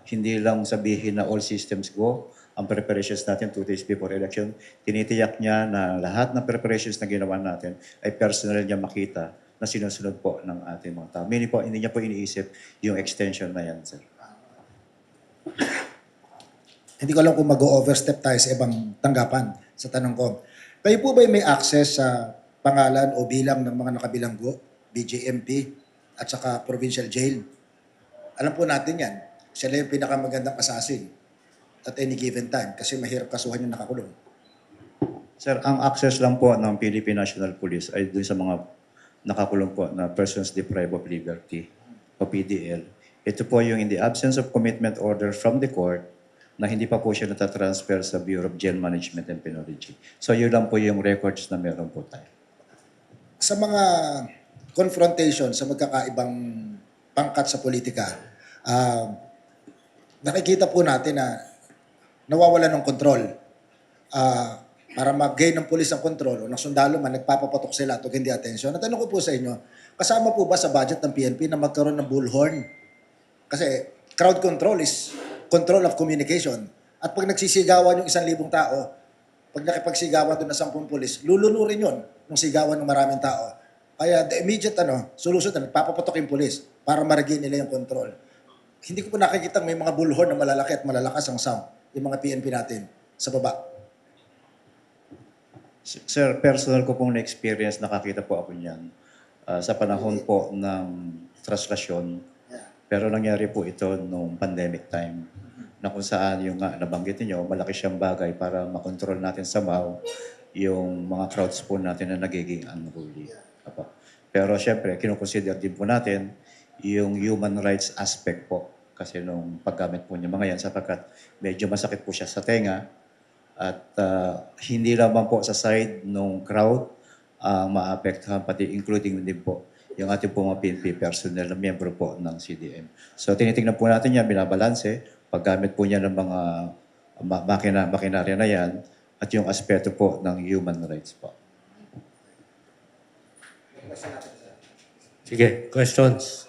hindi lang sabihin na all systems go, ang preparations natin 2 days before election, tinitiyak niya na lahat ng preparations na ginawa natin ay personal niya makita na sinusunod po ng ating mga tao. Meaning po, hindi niya po iniisip yung extension na yan, sir. Hindi ko alam kung mag-overstep tayo sa ibang tanggapan sa tanong ko. Kayo po ba may access sa pangalan o bilang ng mga nakabilanggo, BJMP at saka provincial jail? Alam po natin yan. Sila yung pinakamagandang assassin at any given time kasi mahirap kasuhan yung nakakulong. Sir, ang access lang po ng Philippine National Police ay dun sa mga nakakulong po na persons deprived of liberty o PDL. Ito po yung in the absence of commitment order from the court na hindi pa po siya natatransfer sa Bureau of Jail Management and Penology. So yun lang po yung records na meron po tayo. Sa mga confrontation sa magkakaibang pangkat sa politika, nakikita po natin na nawawalan ng kontrol. Para mag-gain ng pulis ang kontrol o ng sundalo man, nagpapapatok sila at hindi atensyon. Natanong ko po sa inyo, kasama po ba sa budget ng PNP na magkaroon ng bullhorn? Kasi crowd control is control of communication. At pag nagsisigawan yung 1,000 tao, pag nakipagsigawan doon na 10 pulis, lulunurin yun ng sigawan ng maraming tao. Kaya the immediate solution na nagpapapatok yung pulis para ma-regain nila yung control. Hindi ko po nakikita may mga bullhorn na malalaki at malalakas ang sound, yung mga PNP natin sa baba. Sir, personal ko pong na-experience, nakakita po ako niyan sa panahon po ng traslasyon. Pero nangyari po ito nung pandemic time na kung saan yung nga nabanggit niyo, malaki siyang bagay para makontrol natin somehow yung mga crowds po natin na nagiging unruly. Apo. Pero syempre, kinukonsider din po natin yung human rights aspect po kasi nung paggamit po niya mga yan sapagkat medyo masakit po siya sa tenga at hindi lamang po sa side ng crowd ang maapektuhan pati including din po yung ating po mga PNP personnel na miyembro po ng CDM. So tinitingnan po natin yan, binabalanse, paggamit po niya ng mga makinarya na yan at yung aspeto po ng human rights po. Sige, questions?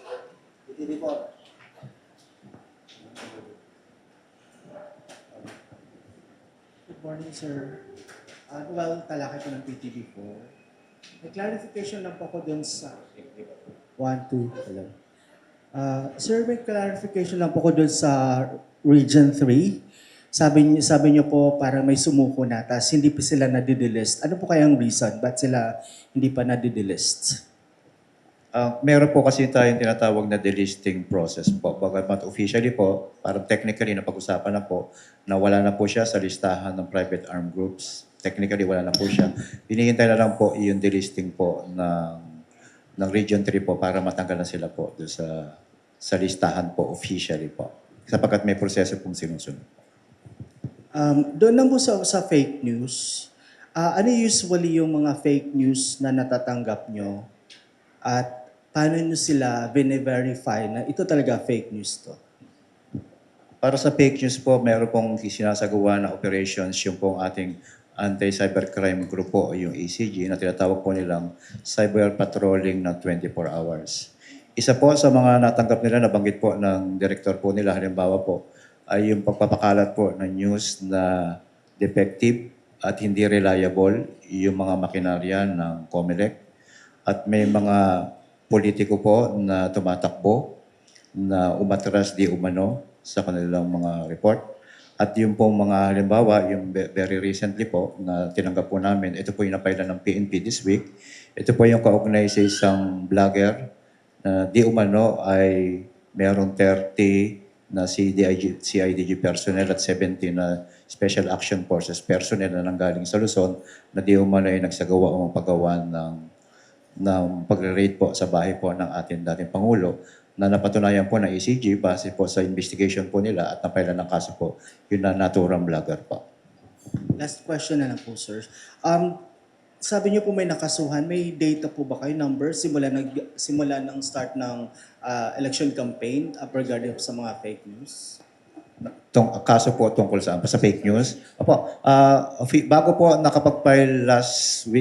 Good morning, sir. Well, talakay po ng PTV4. May clarification lang po ako dun sa... 1, 2, hello. Sir, may clarification lang po ako dun sa Region 3. Sabi niyo po parang may sumuko na, tapos hindi pa sila nadidelist. Ano po kayang reason? Ba't sila hindi pa nadidelist? Meron po kasi tayong tinatawag na delisting process po. Bagamat officially po, parang technically na pag-usapan na po, na wala na po siya sa listahan ng private armed groups. Technically, wala na po siya. Hinihintay na lang po yung delisting po ng Region 3 po para matanggal na sila po doon sa listahan po officially po. Sapagkat may proseso pong sinusunod. Doon lang po sa fake news. Ano usually yung mga fake news na natatanggap nyo? At paano nyo sila bine-verify na ito talaga fake news to? Para sa fake news po, meron pong sinasagawa na operations yung pong ating anti-cybercrime group po, yung ACG, na tinatawag po nilang cyber patrolling na 24 hours. Isa po sa mga natanggap nila, nabanggit po ng director po nila, halimbawa po, ay yung pagpapakalat po ng news na defective at hindi reliable yung mga makinarya ng COMELEC. At may mga politiko po na tumatakbo na umatras di umano sa kanilang mga report. At yung pong mga halimbawa, yung very recently po na tinanggap po namin, ito po yung napailan ng PNP this week. Ito po yung kaugnay sa isang vlogger na di umano ay merong 30 na CIDG personnel at 70 na Special Action Forces personnel na nanggaling sa Luzon na di umano ay nagsagawa o paggawa ng pagre-raid po sa bahay po ng ating dating Pangulo na napatunayan po ng ACG base po sa investigation po nila at napailan ng kaso po yun na naturang vlogger po. Last question na lang po, sir. Sabi niyo po may nakasuhan. May data po ba kayo, number, simula ng start ng election campaign regarding sa mga fake news? Kaso po tungkol sa fake news. Opo, bago po nakapag-file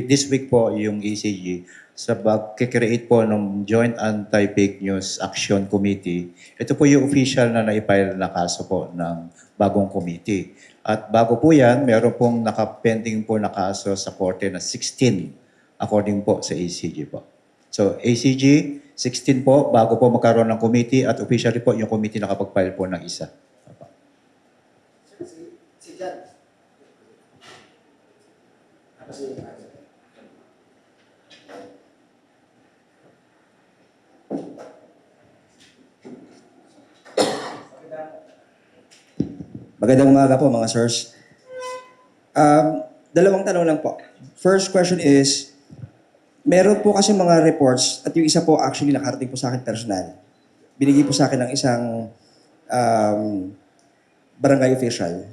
this week po yung ACG sa pag-create po ng Joint Anti-Fake News Action Committee. Ito po yung official na naipile na kaso po ng bagong committee. At bago po yan, meron pong nakapending po na kaso sa korte na 16 according po sa ACG po. So ACG, 16 po bago po magkaroon ng committee at officially po yung committee nakapag-file po ng isa. Magandang umaga po mga sirs. Dalawang tanong lang po. First question is, meron po kasi mga reports at yung isa po actually nakarating po sa akin personal. Binigay po sa akin ng isang barangay official.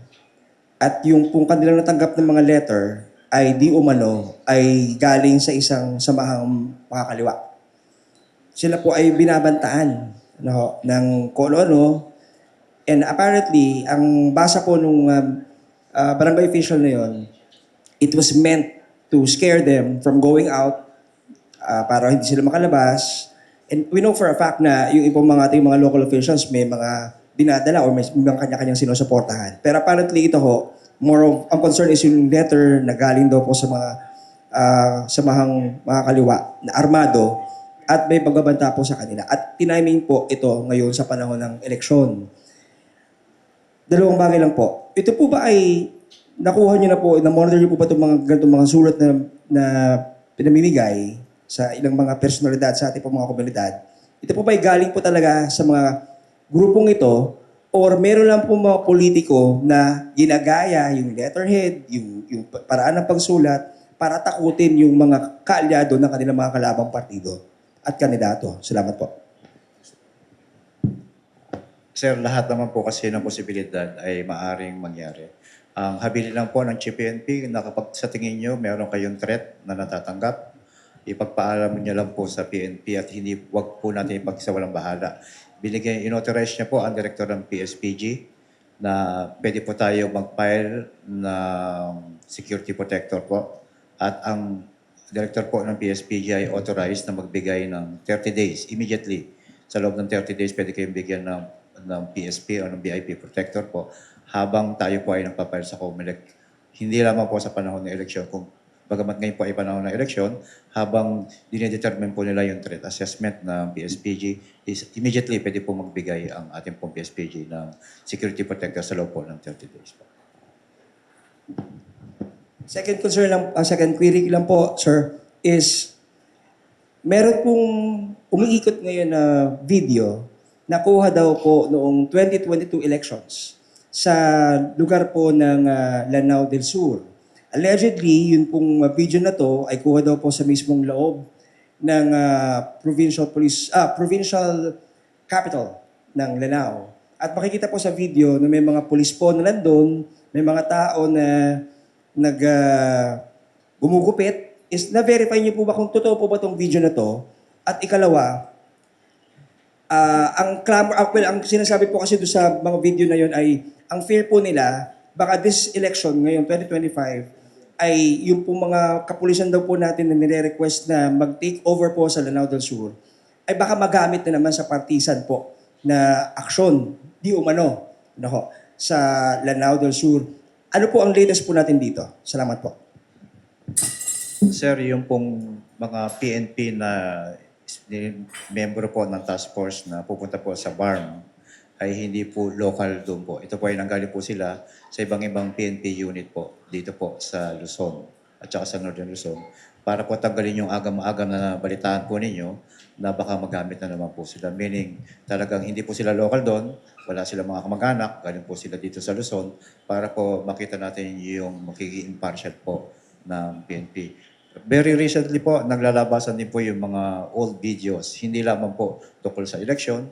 At yung pong kanilang natanggap ng mga letter ay di umano ay galing sa isang samahang makakaliwa. Sila po ay binabantaan ng kolo-ano. And apparently, ang basa po nung barangay official na yon, it was meant to scare them from going out para hindi sila makalabas. And we know for a fact na yung ibang mga ating mga local officials may mga dinadala or may mga kanya-kanyang sinusuportahan. Pero apparently ito ho, more of, ang concern is yung letter na galing daw po sa mga samahang mga kaliwa na armado at may pagbabanta po sa kanila. At tiniming po ito ngayon sa panahon ng eleksyon. Dalawang bagay lang po. Ito po ba ay nakuha niyo na po, na-monitor niyo po ba itong mga ganitong mga sulat na pinamimigay sa ilang mga personalidad sa ating po mga komunidad? Ito po ba ay galing po talaga sa mga grupong ito or meron lang po mga politiko na ginagaya yung letterhead, yung paraan ng pagsulat para takutin yung mga kaalyado ng kanilang mga kalabang partido at kandidato. Salamat po. Sir, lahat naman po kasi ng posibilidad ay maaring mangyari. Ang habilin lang po ng PNP na kapag sa tingin nyo meron kayong threat na natatanggap, ipagpaalam niyo lang po sa PNP at wag po natin ipagsawalang bahala. Inauthorize niya po ang director ng PSPG na pwede po tayo mag-file ng security protector po. At ang director po ng PSPG ay authorized na magbigay ng 30 days immediately. Sa loob ng 30 days, pwede kayong bigyan ng PSP o ng VIP protector po habang tayo po ay nagpapile sa COMELEC. Hindi lamang po sa panahon ng eleksyon. Kung bagamat ngayon po ay panahon ng eleksyon, habang dinedetermine po nila yung threat assessment ng PSPG, is immediately pwede po magbigay ang ating pong PSPG ng security protector sa loob po ng 30 days po. Second concern lang, second query lang po, sir, is meron pong umiikot ngayon na video na kuha daw po noong 2022 elections sa lugar po ng Lanao del Sur. Allegedly, yun pong video na to ay kuha daw po sa mismong loob ng provincial capital ng Lanao. At makikita po sa video na may mga pulis po na nandun, may mga tao na gumugupit. Is na-verify niyo po ba kung totoo po ba tong video na to? At ikalawa, ang sinasabi po kasi doon sa mga video na yon ay ang fear po nila, baka this election ngayon, 2025, ay yung po mga kapulisan daw po natin na nire-request na mag-take over po sa Lanao del Sur, ay baka magamit na naman sa partisan po na aksyon, di umano, sa Lanao del Sur. Ano po ang latest po natin dito? Salamat po. Sir, yung pong mga PNP na membro po ng task force na pupunta po sa BARM ay hindi po local doon po. Ito po ay nanggaling po sila sa ibang PNP unit po dito po sa Luzon at saka sa Northern Luzon para po tanggalin yung agam-agam na balitaan po ninyo na baka magamit na naman po sila. Meaning talagang hindi po sila local doon, wala silang mga kamag-anak, galing po sila dito sa Luzon para po makita natin yung magiging impartial po ng PNP. Very recently po, naglalabasan din po yung mga old videos. Hindi lamang po tungkol sa election,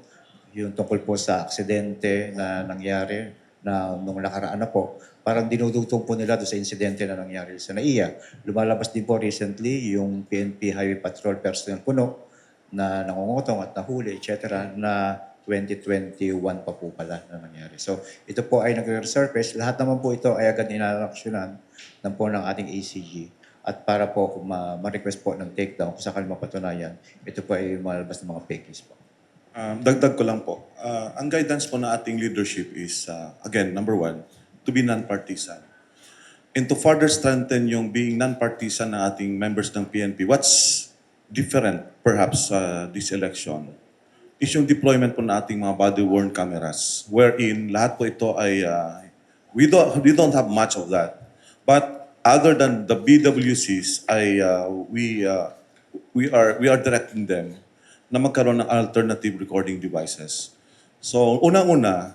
yung tungkol po sa aksidente na nangyari na nung nakaraan na po. Parang dinudugtong po nila doon sa insidente na nangyari sa NAIA. Lumalabas din po recently yung PNP Highway Patrol personnel puno na nangungutong at nahuli, etc. na 2021 pa po pala na nangyari. So ito po ay nagre-resurface. Lahat naman po ito ay agad inaaksyonan ng po ng ating ACG. At para po kung ma-request po ng takedown kung sakali mapatunayan, ito po ay malabas ng mga fake news po. Dagdag ko lang po. Ang guidance po na ating leadership is, again, number one, to be non-partisan. And to further strengthen yung being non-partisan ng ating members ng PNP, what's different perhaps this election is yung deployment po na ating mga body-worn cameras wherein lahat po ito ay, we don't have much of that. But other than the BWCs, we are directing them na magkaroon ng alternative recording devices. So, unang-una,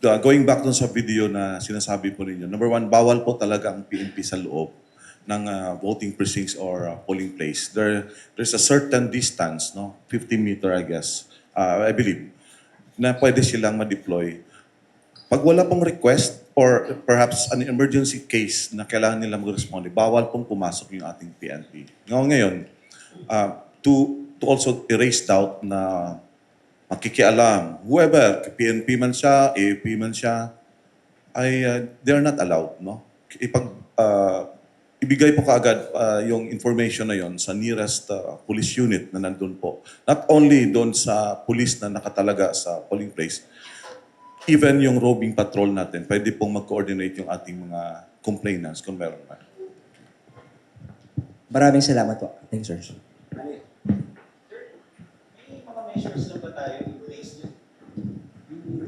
going back dun sa video na sinasabi po ninyo, number one, bawal po talaga ang PNP sa loob ng voting precincts or polling place. There's a certain distance, 50 meter, I guess, I believe, na pwede silang ma-deploy. Pag wala pong request or perhaps an emergency case na kailangan nila mag-responde, bawal pong pumasok yung ating PNP. Ngayon, to also erase doubt na makikialam, whoever, PNP man siya, AFP man siya, they are not allowed. Ibigay po kaagad yung information na yon sa nearest police unit na nandun po. Not only doon sa police na nakatalaga sa polling place, even yung roving patrol natin, pwede pong mag-coordinate yung ating mga complainants kung meron man. Maraming salamat po. Thanks, sir.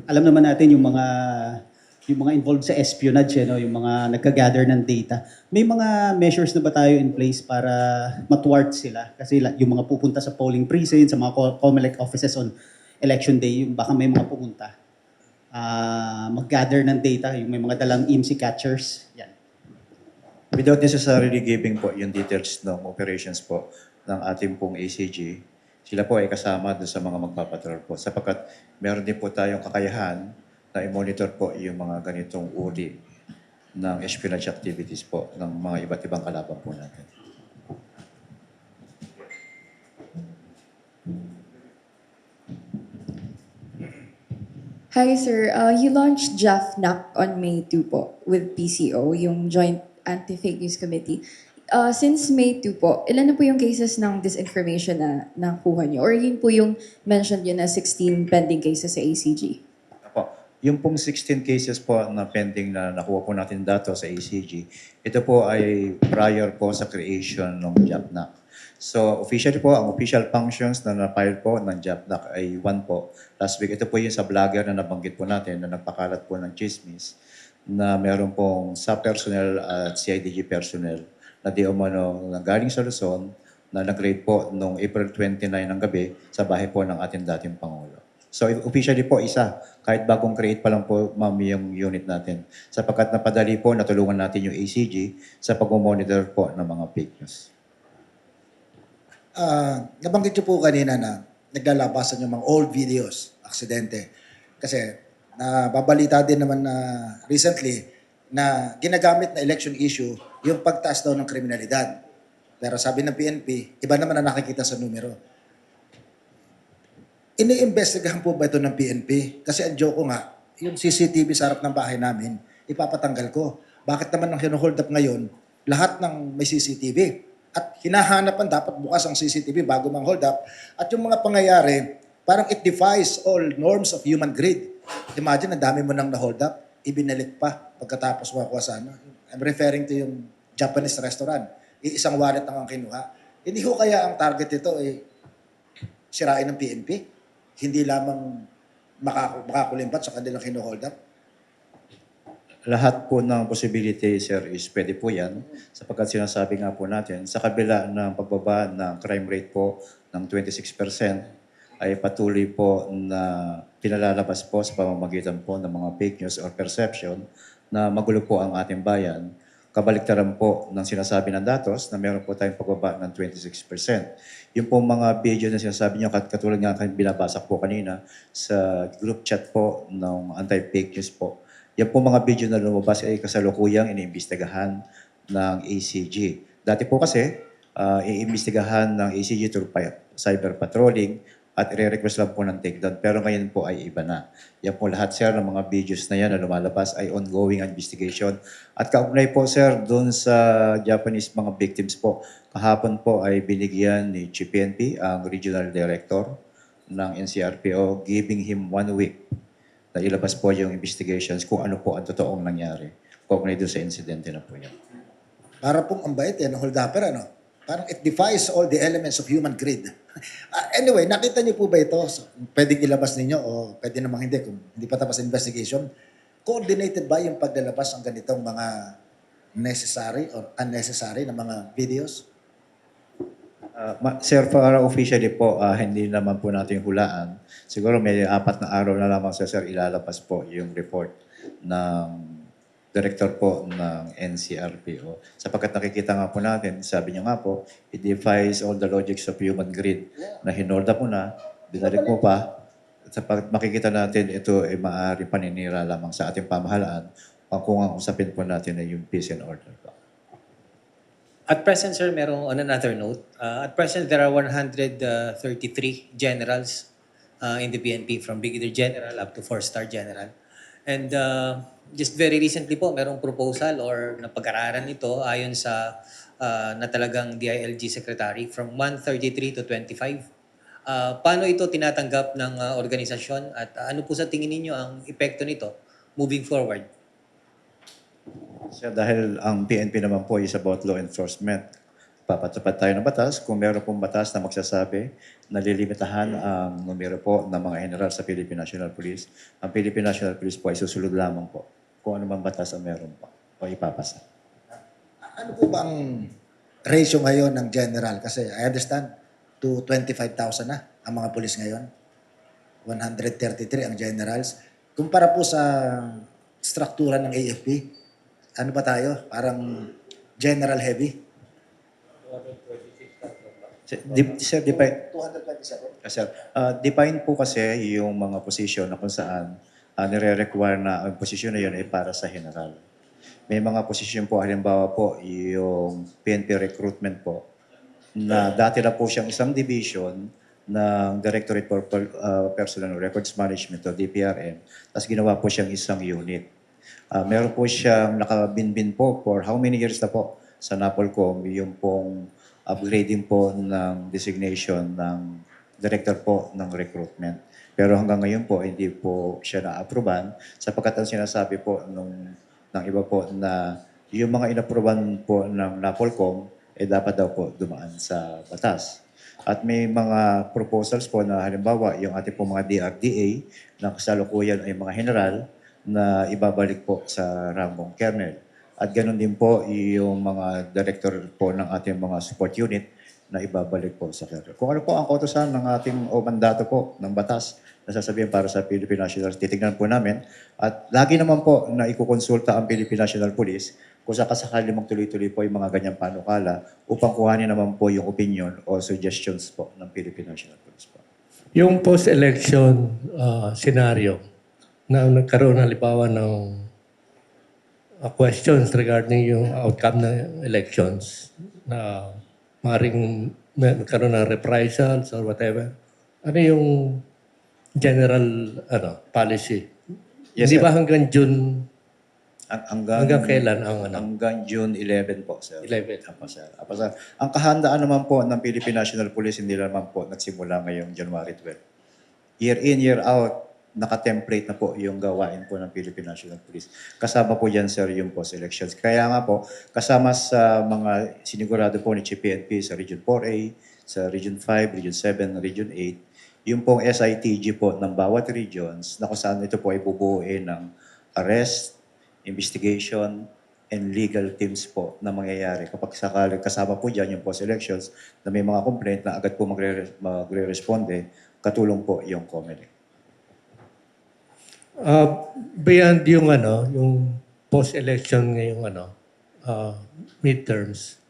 Alam naman natin yung mga involved sa espionage, yung mga nagka-gather ng data. May mga measures na ba tayo in place para matwart sila? Kasi yung mga pupunta sa polling precinct, sa mga COMELEC offices on election day, yung baka may mga pumunta, mag-gather ng data, yung may mga dalang IMSI catchers, yan. Without necessarily giving po yung details ng operations po ng ating pong ACG, sila po ay kasama doon sa mga magpapatrol po. Sapagkat meron din po tayong kakayahan na i-monitor po yung mga ganitong uri ng espionage activities po ng mga iba't ibang kalaban po natin. Hi, sir. You launched JAFNAC on May 2 po with PCO, yung Joint Anti-Fake News Committee. Since May 2 po, ilan na po yung cases ng disinformation na nakuha niyo? Or yun po yung mentioned yun na 16 pending cases sa ACG? Apo, yung pong 16 cases po na pending na nakuha po natin dato sa ACG, ito po ay prior po sa creation ng JAFNAC. So officially po, ang official functions na na-file po ng JAFNAC ay 1 po. Last week, ito po yung sa vlogger na nabanggit po natin na nagpakalat po ng chismis na meron pong sub-personnel at CIDG personnel na di umano galing sa Luzon na nag-raid po noong April 29 ng gabi sa bahay po ng ating dating Pangulo. So officially po isa, kahit bagong create pa lang po ma'am yung unit natin. Sapagkat napadali po, natulungan natin yung ACG sa pag-monitor po ng mga fake news. Nabanggit niyo po kanina na naglalabasan yung mga old videos, aksidente. Kasi nababalita din naman na recently na ginagamit na election issue yung pagtaas daw ng kriminalidad. Pero sabi ng PNP, iba naman na nakikita sa numero. Iniimbestigahan po ba ito ng PNP? Kasi ang joke ko nga, yung CCTV sa harap ng bahay namin, ipapatanggal ko. Bakit naman nang hinuhold up ngayon, lahat ng may CCTV? At hinahanapan dapat bukas ang CCTV bago mang hold up. At yung mga pangyayari, parang it defies all norms of human greed. Imagine, ang dami mo nang na-hold up, ibinalik pa pagkatapos makuha sa ano. I'm referring to yung Japanese restaurant. Isang wallet lang ang kinuha. Hindi ko kaya ang target ito ay sirain ng PNP? Hindi lamang makakulimpat sa kanilang kinuhold up? Lahat po ng possibility, sir, is pwede po yan. Sapagkat sinasabi nga po natin, sa kabila ng pagbaba ng crime rate po ng 26%, ay patuloy po na pinalalabas po sa pamamagitan po ng mga fake news or perception na magulo po ang ating bayan. Kabaliktaran po ng sinasabi ng datos na meron po tayong pagbaba ng 26%. Yung po mga video na sinasabi nyo, katulad nga binabasa po kanina sa group chat po ng anti-fake news po, yan po mga video na lumabas ay kasalukuyang iniimbestigahan ng ACG. Dati po kasi, iimbestigahan ng ACG through cyber patrolling at i-request lang po ng takedown. Pero ngayon po ay iba na. Yan po lahat, sir, ng mga videos na yan na lumalabas ay ongoing investigation. At kaugnay po, sir, doon sa Japanese mga victims po, kahapon po ay binigyan ni Chief PNP, ang Regional Director ng NCRPO, giving him 1 week na ilabas po yung investigations kung ano po ang totoong nangyari. Kaugnay doon sa insidente na po yan. Para pong ang bait yan, hold upper, ano? Parang it defies all the elements of human greed. Anyway, nakita niyo po ba ito? So, pwedeng ilabas ninyo o pwede namang hindi kung hindi pa tapos investigation. Coordinated ba yung paglalabas ng ganitong mga necessary or unnecessary na mga videos? Sir, para officially po, hindi naman po natin hulaan. Siguro may 4 na araw na lamang sir, ilalabas po yung report ng director po ng NCRPO. Sapagkat nakikita nga po natin, sabi niya nga po, it defies all the logics of human greed na hinolda mo na, binalik mo pa. Sapagkat makikita natin ito ay maaaring paninira lamang sa ating pamahalaan kung ang usapin po natin ay yung peace and order po. At present, sir, merong on another note. At present, there are 133 generals in the PNP from Brigadier General up to 4-star General. And just very recently po, merong proposal or napag-aralan nito ayon sa na talagang DILG Secretary from 133 to 25. Paano ito tinatanggap ng organisasyon at ano po sa tingin ninyo ang epekto nito moving forward? Sir, dahil ang PNP naman po is about law enforcement. Papatupad tayo ng batas. Kung meron pong batas na magsasabi na lilimitahan ang numero po ng mga general sa Philippine National Police, ang Philippine National Police po ay susunod lamang po kung ano man batas ang meron po o ipapasa. Ano po ba ang ratio ngayon ng general? Kasi I understand to 25,000 na ang mga pulis ngayon. 133 ang generals. Kumpara po sa struktura ng AFP, ano ba tayo? Parang general heavy? Sir, define, 227. sir, define po kasi yung mga posisyon na kung saan nire-require na ang posisyon na yun ay para sa general. May mga posisyon po, halimbawa po, yung PNP recruitment po, na dati na po siyang isang division ng Directorate for Personal Records Management o DPRM, tapos ginawa po siyang isang unit. Meron po siyang nakabinbin po for how many years na po sa NAPOLCOM, yung pong upgrading po ng designation ng director po ng recruitment. Pero hanggang ngayon po, hindi po siya na-aproban sapagkat ang sinasabi po ng iba po na yung mga inaproban po ng NAPOLCOM dapat daw po dumaan sa batas. At may mga proposals po na halimbawa yung ating po mga DRDA na kasalukuyan ay mga general na ibabalik po sa ranggong colonel. At ganoon din po yung mga director po ng ating mga support unit na ibabalik po sa colonel. Kung ano po ang kautosan ng ating o mandato po ng batas na sasabihin para sa Philippine National Police, titignan po namin. At lagi naman po na ikukonsulta ang Philippine National Police kung sakasakali magtuloy-tuloy po yung mga ganyang panukala upang kuhanin naman po yung opinion o suggestions po ng Philippine National Police po. Yung post-election scenario na nagkaroon halimbawa ng questions regarding yung outcome ng elections na maaaring magkaroon ng reprisals or whatever. Ano yung general policy? Yes, Hindi sir. ba hanggang June, hanggang kailan ang Hanggang June 11 po, sir. 11? Apo, sir. Apo, sir. Ang kahandaan naman po ng Philippine National Police hindi naman po nagsimula ngayong January 12. Year in, year out, naka-template na po yung gawain po ng Philippine National Police. Kasama po dyan, sir, yung post-elections. Kaya nga po, kasama sa mga sinigurado po ni PNP sa Region 4A, sa Region 5, Region 7, Region 8, yung pong SITG po ng bawat regions na kung saan ito po ay bubuuin ng arrest, investigation, and legal teams po na mangyayari. Kapag sakaling kasama po dyan yung post-elections na may mga complaint na agad po magre-responde, katulong po yung COMELEC. Beyond yung yung post-election ngayong midterms,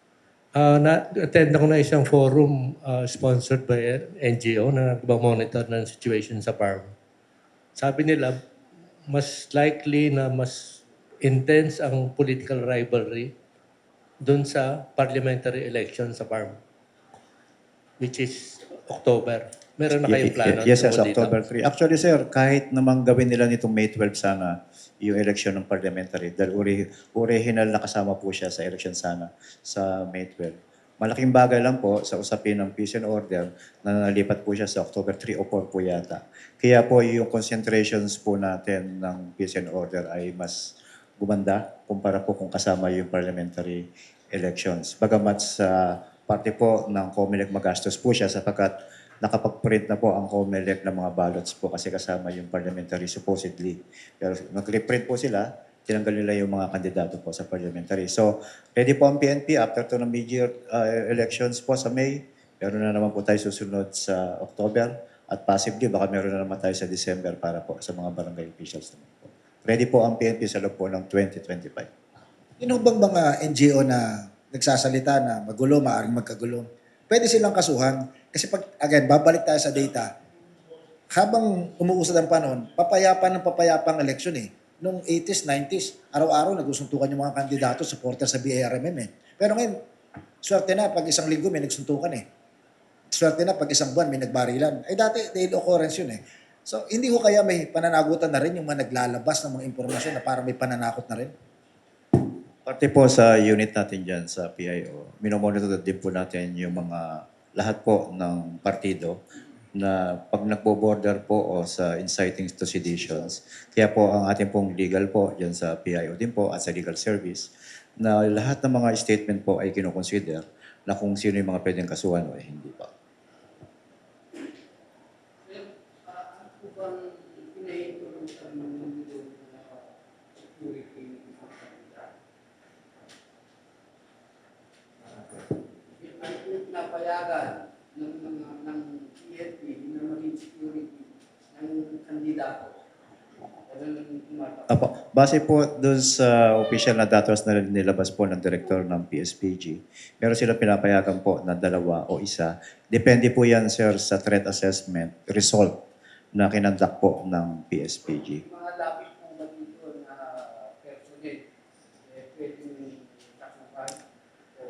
na-attend ako na isang forum sponsored by NGO na nagmamonitor ng situation sa farm. Sabi nila, mas likely na mas intense ang political rivalry doon sa parliamentary election sa farm, which is October. Meron na kayong plano? Yes, sir, tungkol sa dito? October 3. Actually, sir, kahit namang gawin nila nitong May 12 sana, yung election ng parliamentary, dahil original na kasama po siya sa election sana sa May 12. Malaking bagay lang po sa usapin ng peace and order na nalipat po siya sa October 3 o 4 po yata. Kaya po yung concentrations po natin ng peace and order ay mas gumanda kumpara po kung kasama yung parliamentary elections. Bagamat sa parte po ng COMELEC magastos po siya sapagkat nakapag-print na po ang COMELEC ng mga ballots po kasi kasama yung parliamentary supposedly. Pero nag-reprint po sila, tinanggal nila yung mga kandidato po sa parliamentary. So, ready po ang PNP after to ng mid-year elections po sa May. Meron na naman po tayo susunod sa October at possibly baka meron na naman tayo sa December para po sa mga barangay officials naman po. Ready po ang PNP sa loob po ng 2025. Yun bang mga NGO na nagsasalita na magulo, maaaring magkagulo, pwede silang kasuhan. Kasi again, babalik tayo sa data. Habang umuusad ang panahon, papayapa ang eleksyon eh. Noong 80s, 90s, araw-araw nagsusuntukan yung mga kandidato, supporter sa BARMM eh. Pero ngayon, swerte na pag isang linggo may nagsuntukan eh. Swerte na pag isang buwan may nagbarilan. Dati, daily occurrence yun eh. So, hindi ko kaya may pananagutan na rin yung mga naglalabas ng mga impormasyon na parang may pananakot na rin? Parte po sa unit natin dyan sa PIO, minomonitor din po natin yung mga lahat po ng partido na pag nagbo-border po o sa inciting to seditions. Kaya po ang ating pong legal po dyan sa PIO din po at sa legal service na lahat ng mga statement po ay kinoconsider na kung sino yung mga pwedeng kasuhan o hindi pa. Napayagan ng PNP na maging security ng Apo, base po doon sa official na datos na nilabas po ng director ng PSPG, meron sila pinapayagan po na 2 o 1. Depende po yan, sir, sa threat assessment result na kinandak po ng PSPG. Mga lapis po ba dito na personnel, pwedeng tasukan o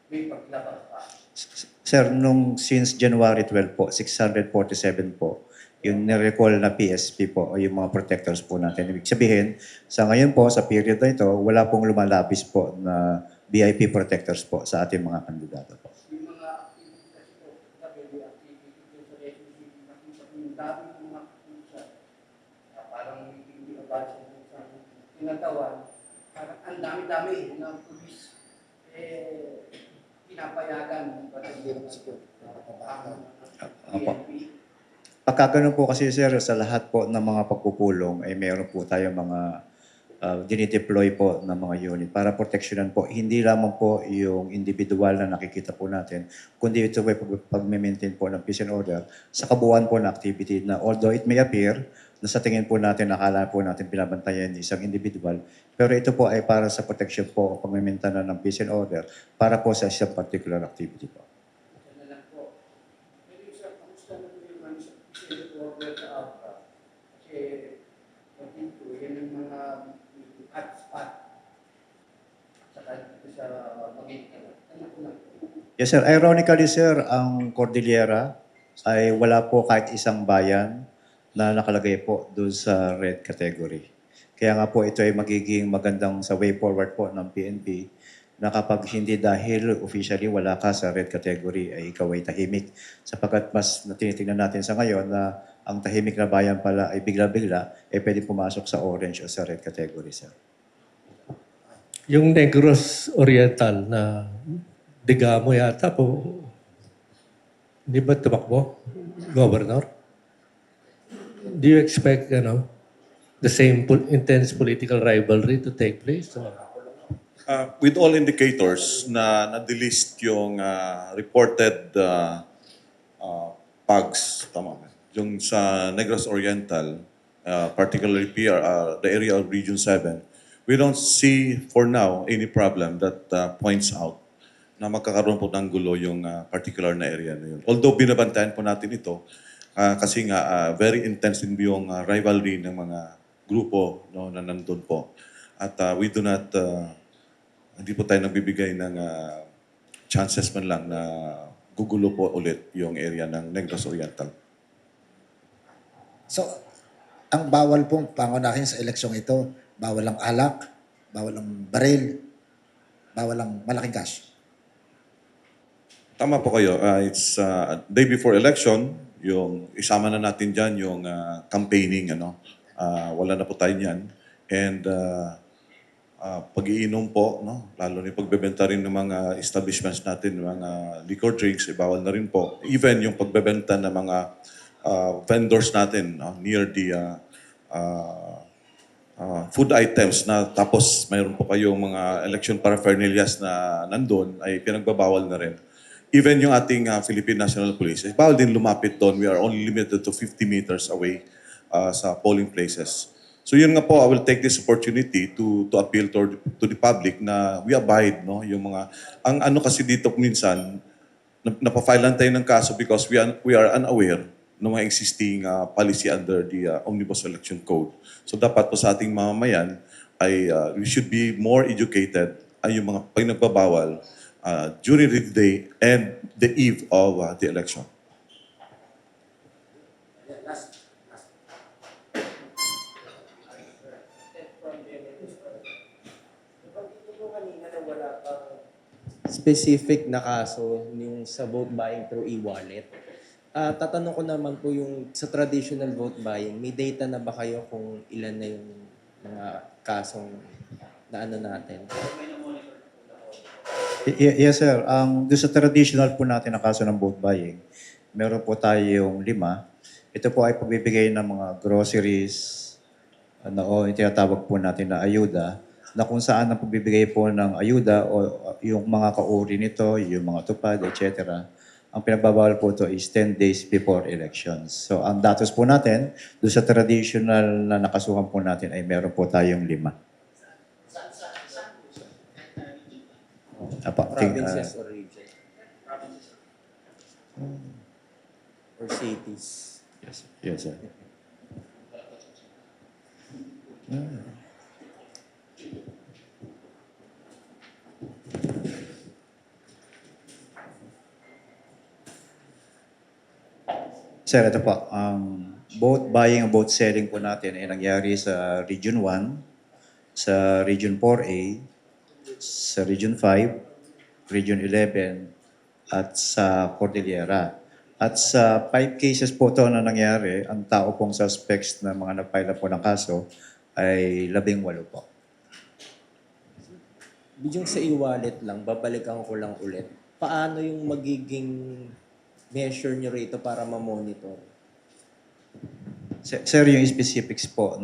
may paglabas pa? Sir, nung since January 12 po, 647 po, yung nirecall na PSP po o yung mga protectors po natin. Ibig sabihin, sa ngayon po, sa period na ito, wala pong lumalabis po na VIP protectors po sa ating mga kandidato po. Yung mga activity kasi po, sabi yung activity po sa SUC, nakita ko yung dami ng mga kusa, parang hindi abasa sa tinatawan, parang ang dami-dami ng pulis, pinapayagan ba yung PNP? Pagka ganun po kasi, sir, sa lahat po ng mga pagpupulong, ay mayroon po tayo mga dinideploy po ng mga unit para proteksyonan po. Hindi lamang po yung individual na nakikita po natin, kundi ito po pag-maintain po ng peace and order sa kabuuan po na activity na although it may appear na sa tingin po natin, akala po natin binabantayan isang individual, pero ito po ay para sa protection po o pag-maintain ng peace and order para po sa isang particular activity po. Yan na lang po. Pero isa, kamusta na po yung ano sa peace and order sa APRA? Kasi, dito, yan ang mga hotspot saka dito sa Magitan. Ano po lang po? Yes, sir. Ironically, sir, ang Cordillera ay wala po kahit isang bayan na nakalagay po doon sa red category. Kaya nga po ito ay magiging magandang sa way forward po ng PNP na kapag hindi dahil officially wala ka sa red category ay ikaw ay tahimik. Sapagkat mas tinitingnan natin sa ngayon na ang tahimik na bayan pala ay bigla-bigla ay pwede pumasok sa orange o sa red category, sir. Yung Negros Oriental na Digamo yata po, di ba tumakbo, Governor? Do you expect, the same intense political rivalry to take place? Or? With all indicators na na-delist yung reported PAGs, tama ba? Yung sa Negros Oriental, particularly the area of Region 7, we don't see for now any problem that points out na magkakaroon po ng gulo yung particular na area na yun. Although binabantayan po natin ito, kasi nga very intense din yung rivalry ng mga grupo na nandun po. At we do not, hindi po tayo nagbibigay ng chances man lang na gugulo po ulit yung area ng Negros Oriental. So, ang bawal pong pangunahin sa eleksyong ito, bawal ang alak, bawal ang baril, bawal ang malaking cash. Tama po kayo. It's day before election, yung isama na natin dyan yung campaigning. Wala na po tayo niyan. And pag-iinom po, lalo na yung pagbebenta rin ng mga establishments natin, ng mga liquor drinks, bawal na rin po. Even yung pagbebenta ng mga vendors natin near the food items na tapos mayroon po kayong mga election paraphernalias na nandun, ay pinagbabawal na rin. Even yung ating Philippine National Police, bawal din lumapit doon. We are only limited to 50 meters away sa polling places. So yun nga po, I will take this opportunity to appeal to the public na we abide, yung mga, ang ano kasi dito minsan, napafile lang tayo ng kaso because we are unaware ng mga existing policy under the Omnibus Election Code. So dapat po sa ating mamamayan ay we should be more educated ay yung mga pag nagbabawal during the day and the eve of the election. Specific na kaso yung sa vote buying through e-wallet. Tatanong ko naman po yung sa traditional vote buying, may data na ba kayo kung ilan na yung mga kasong na ano natin? Yes, sir. Doon sa traditional po natin na kaso ng vote buying, meron po tayong 5. Ito po ay pagbibigay ng mga groceries, o yung tinatawag po natin na ayuda, na kung saan ang pagbibigay po ng ayuda o yung mga kauri nito, yung mga tupad, etc., Ang pinagbabawal po ito is 10 days before elections. So ang datos po natin, doon sa traditional na nakasuhan po natin ay meron po tayong 5. Provinces or region? Or cities? Yes, sir. Sir, ito po. Ang both buying and both selling po natin ay nangyari sa Region 1, sa Region 4A, sa Region 5, Region 11, at sa Cordillera. At sa 5 cases po ito na nangyari, ang tao pong suspects na mga nag-file na po ng kaso ay 18 po. Yung sa e-wallet lang, babalikan ko lang ulit. Paano yung magiging measure nyo rito para ma-monitor? Sir, yung specifics po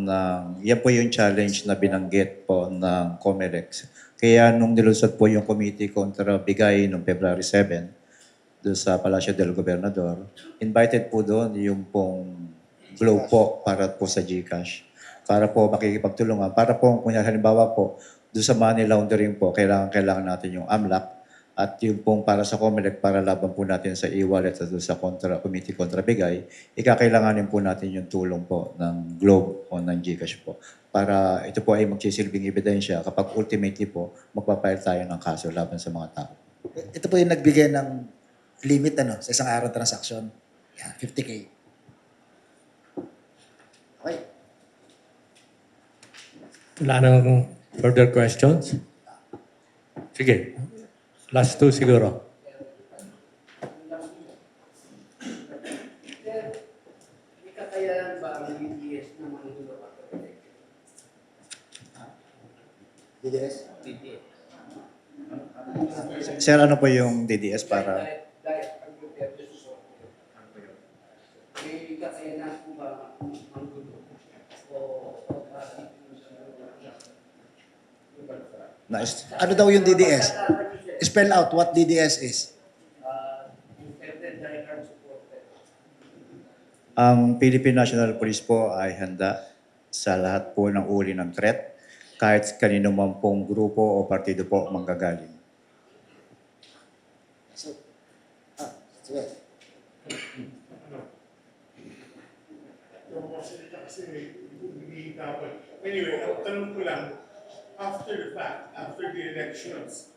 yan po yung challenge na binanggit po ng COMELEC. Kaya nung nilusot po yung committee kontra Bigay noong February 7, doon sa Palacio del Gobernador, invited po doon yung pong globe po para po sa GCash. Para po makikipagtulungan. Para po, kung halimbawa po, doon sa money laundering po, kailangan natin yung AMLAC at yung pong para sa COMELEC para laban po natin sa e-wallet at doon sa committee kontra Bigay, ikakailanganin po natin yung tulong po ng Globe o ng GCash po. Para ito po ay magsisilbing ebidensya kapag ultimately po magpapile tayo ng kaso laban sa mga tao. Ito po yung nagbigay ng limit sa isang araw transaction. Yan, 50K. Okay. Wala nang further questions? Sige. Last 2 siguro. May kakayanan ba ang DDS na manggulo after election? DDS? Sir, ano po yung DDS para... Dahil ang Duterte susunod. May kakayanan po ba manggulo? O bakit yung sa Ano daw yung DDS? Spell out what DDS is. Duterte diehard supporter. Ang Philippine National Police po ay handa sa lahat po ng uri ng threat, kahit kanino man pong grupo o partido po manggagaling. Sige. Anyway, ang tanong ko lang, after the fact, after the elections,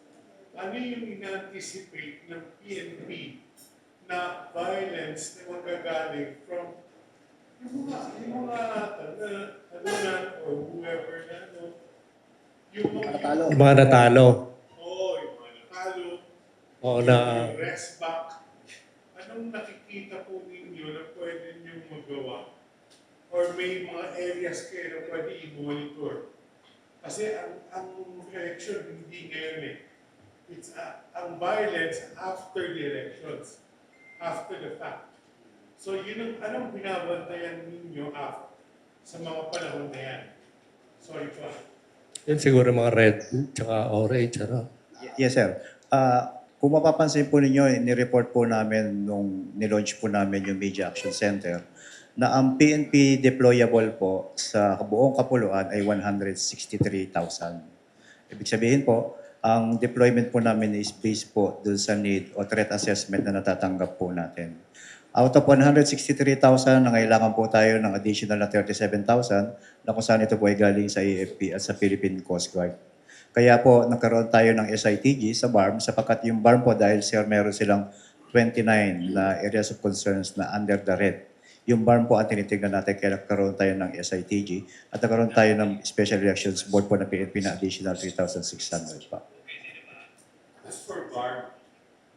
ano yung ina-anticipate ng PNP na violence na magagaling from yung mga talunan or whoever na yung Mga natalo. yung mga natalo, O yung na rest back. Anong nakikita po ninyo na pwede nyo magawa? Or may mga areas kayo na pwede i-monitor? Kasi ang election hindi ngayon eh. It's ang violence after the elections, after the fact. So yun anong binabantayan ninyo sa mga panahon na yan? Sorry po. yun siguro mga red tsaka orange. Ano? Yes, sir. Kung mapapansin po ninyo, ni-report po namin nung nilaunch po namin yung Media Action Center na ang PNP deployable po sa buong Kapuluan ay 163,000. Ibig sabihin po, ang deployment po namin is based po dun sa need o threat assessment na natatanggap po natin. Out of 163,000, nangailangan po tayo ng additional na 37,000 na kung saan ito po ay galing sa AFP at sa Philippine Coast Guard. Kaya po, nagkaroon tayo ng SITG sa BARM sapagkat yung BARM po dahil sir meron silang 29 na areas of concerns na under the red. Yung BARM po ang tinitignan natin kaya nagkaroon tayo ng SITG at nagkaroon tayo ng Special Elections Board po ng PNP na additional 3,600 pa. As for BARM,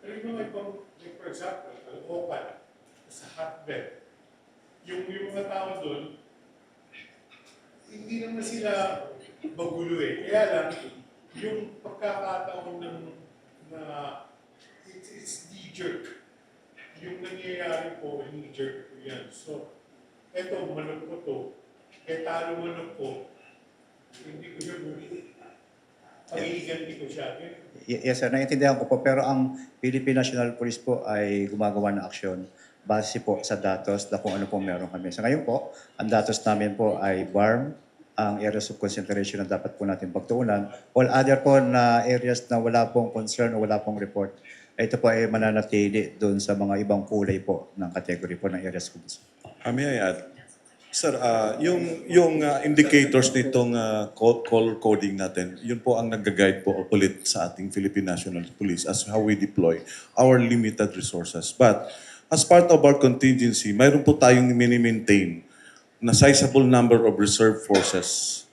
pero yung mga ibang, for example, Caloocan, sa hotbed, yung mga tao doon, hindi naman sila magulo eh. Kaya lang, yung pagkakataon na it's knee-jerk. Yung nangyayari po, knee-jerk po yan. So, eto, manok ko to. Talo manok ko. Hindi ko siya ganti ko siya. Yes sir, naiintindihan ko po. Pero ang Philippine National Police po ay gumagawa ng aksyon base po sa datos na kung ano po meron kami. Sa ngayon po, ang datos namin po ay BARM, ang areas of concentration na dapat po natin pagtuunan. All other po na areas na wala pong concern o wala pong report, ito po ay mananatili doon sa mga ibang kulay po ng category po ng areas of concern. May I add? Sir, yung indicators nitong call coding natin, yun po ang nag-guide po ulit sa ating Philippine National Police as how we deploy our limited resources. But as part of our contingency, mayroon po tayong mini-maintain na sizable number of reserve forces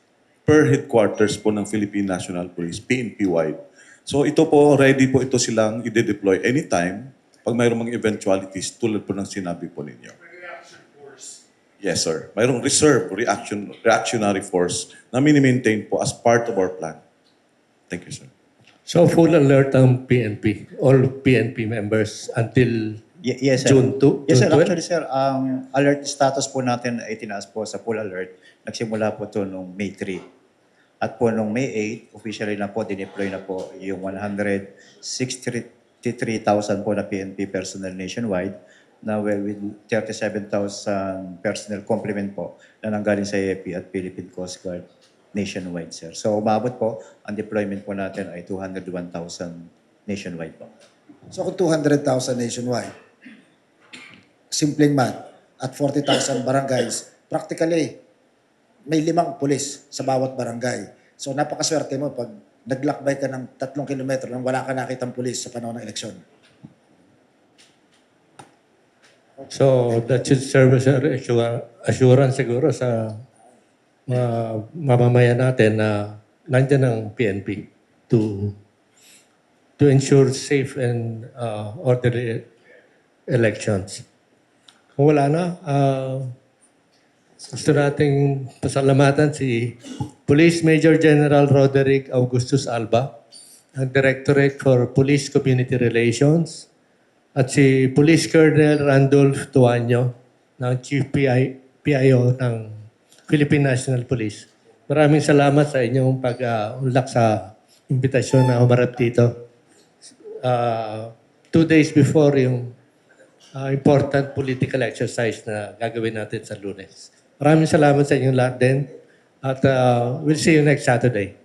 per headquarters po ng Philippine National Police, PNP-wide. So ito po, ready po ito silang i-deploy anytime pag mayroong mga eventualities tulad po ng sinabi po ninyo. Reaction force. Yes, sir. Mayroong reserve reactionary force na mini-maintain po as part of our plan. Thank you, sir. So full alert ang PNP, all PNP members until Yes, sir. June 2? Yes, sir. June 12? Actually, sir, ang alert status po natin ay tinaas po sa full alert. Nagsimula po ito noong May 3. At po noong May 8, officially na po, dineploy na po yung 163,000 po na PNP personnel nationwide na with 37,000 personnel complement po na nanggaling sa AFP at Philippine Coast Guard nationwide, sir. So, umabot po, ang deployment po natin ay 201,000 nationwide po. So kung 200,000 nationwide, simpleng math, at 40,000 barangays, practically, may 5 pulis sa bawat barangay. So napakaswerte mo pag naglakbay ka ng 3 kilometro nang wala ka nakitang pulis sa panahon ng eleksyon. So that should serve as assurance siguro sa mga mamamayan natin na nandiyan ang PNP to ensure safe and orderly elections. Kung wala na, gusto nating pasalamatan si Police Major General Roderick Augustus Alba, ang Directorate for Police Community Relations, at si Police Colonel Randolph Tuanyo, ng Chief PIO ng Philippine National Police. Maraming salamat sa inyong pag-unlak sa imbitasyon na humarap dito. 2 days before yung important political exercise na gagawin natin sa Lunes. Maraming salamat sa inyong lahat din. At we'll see you next Saturday.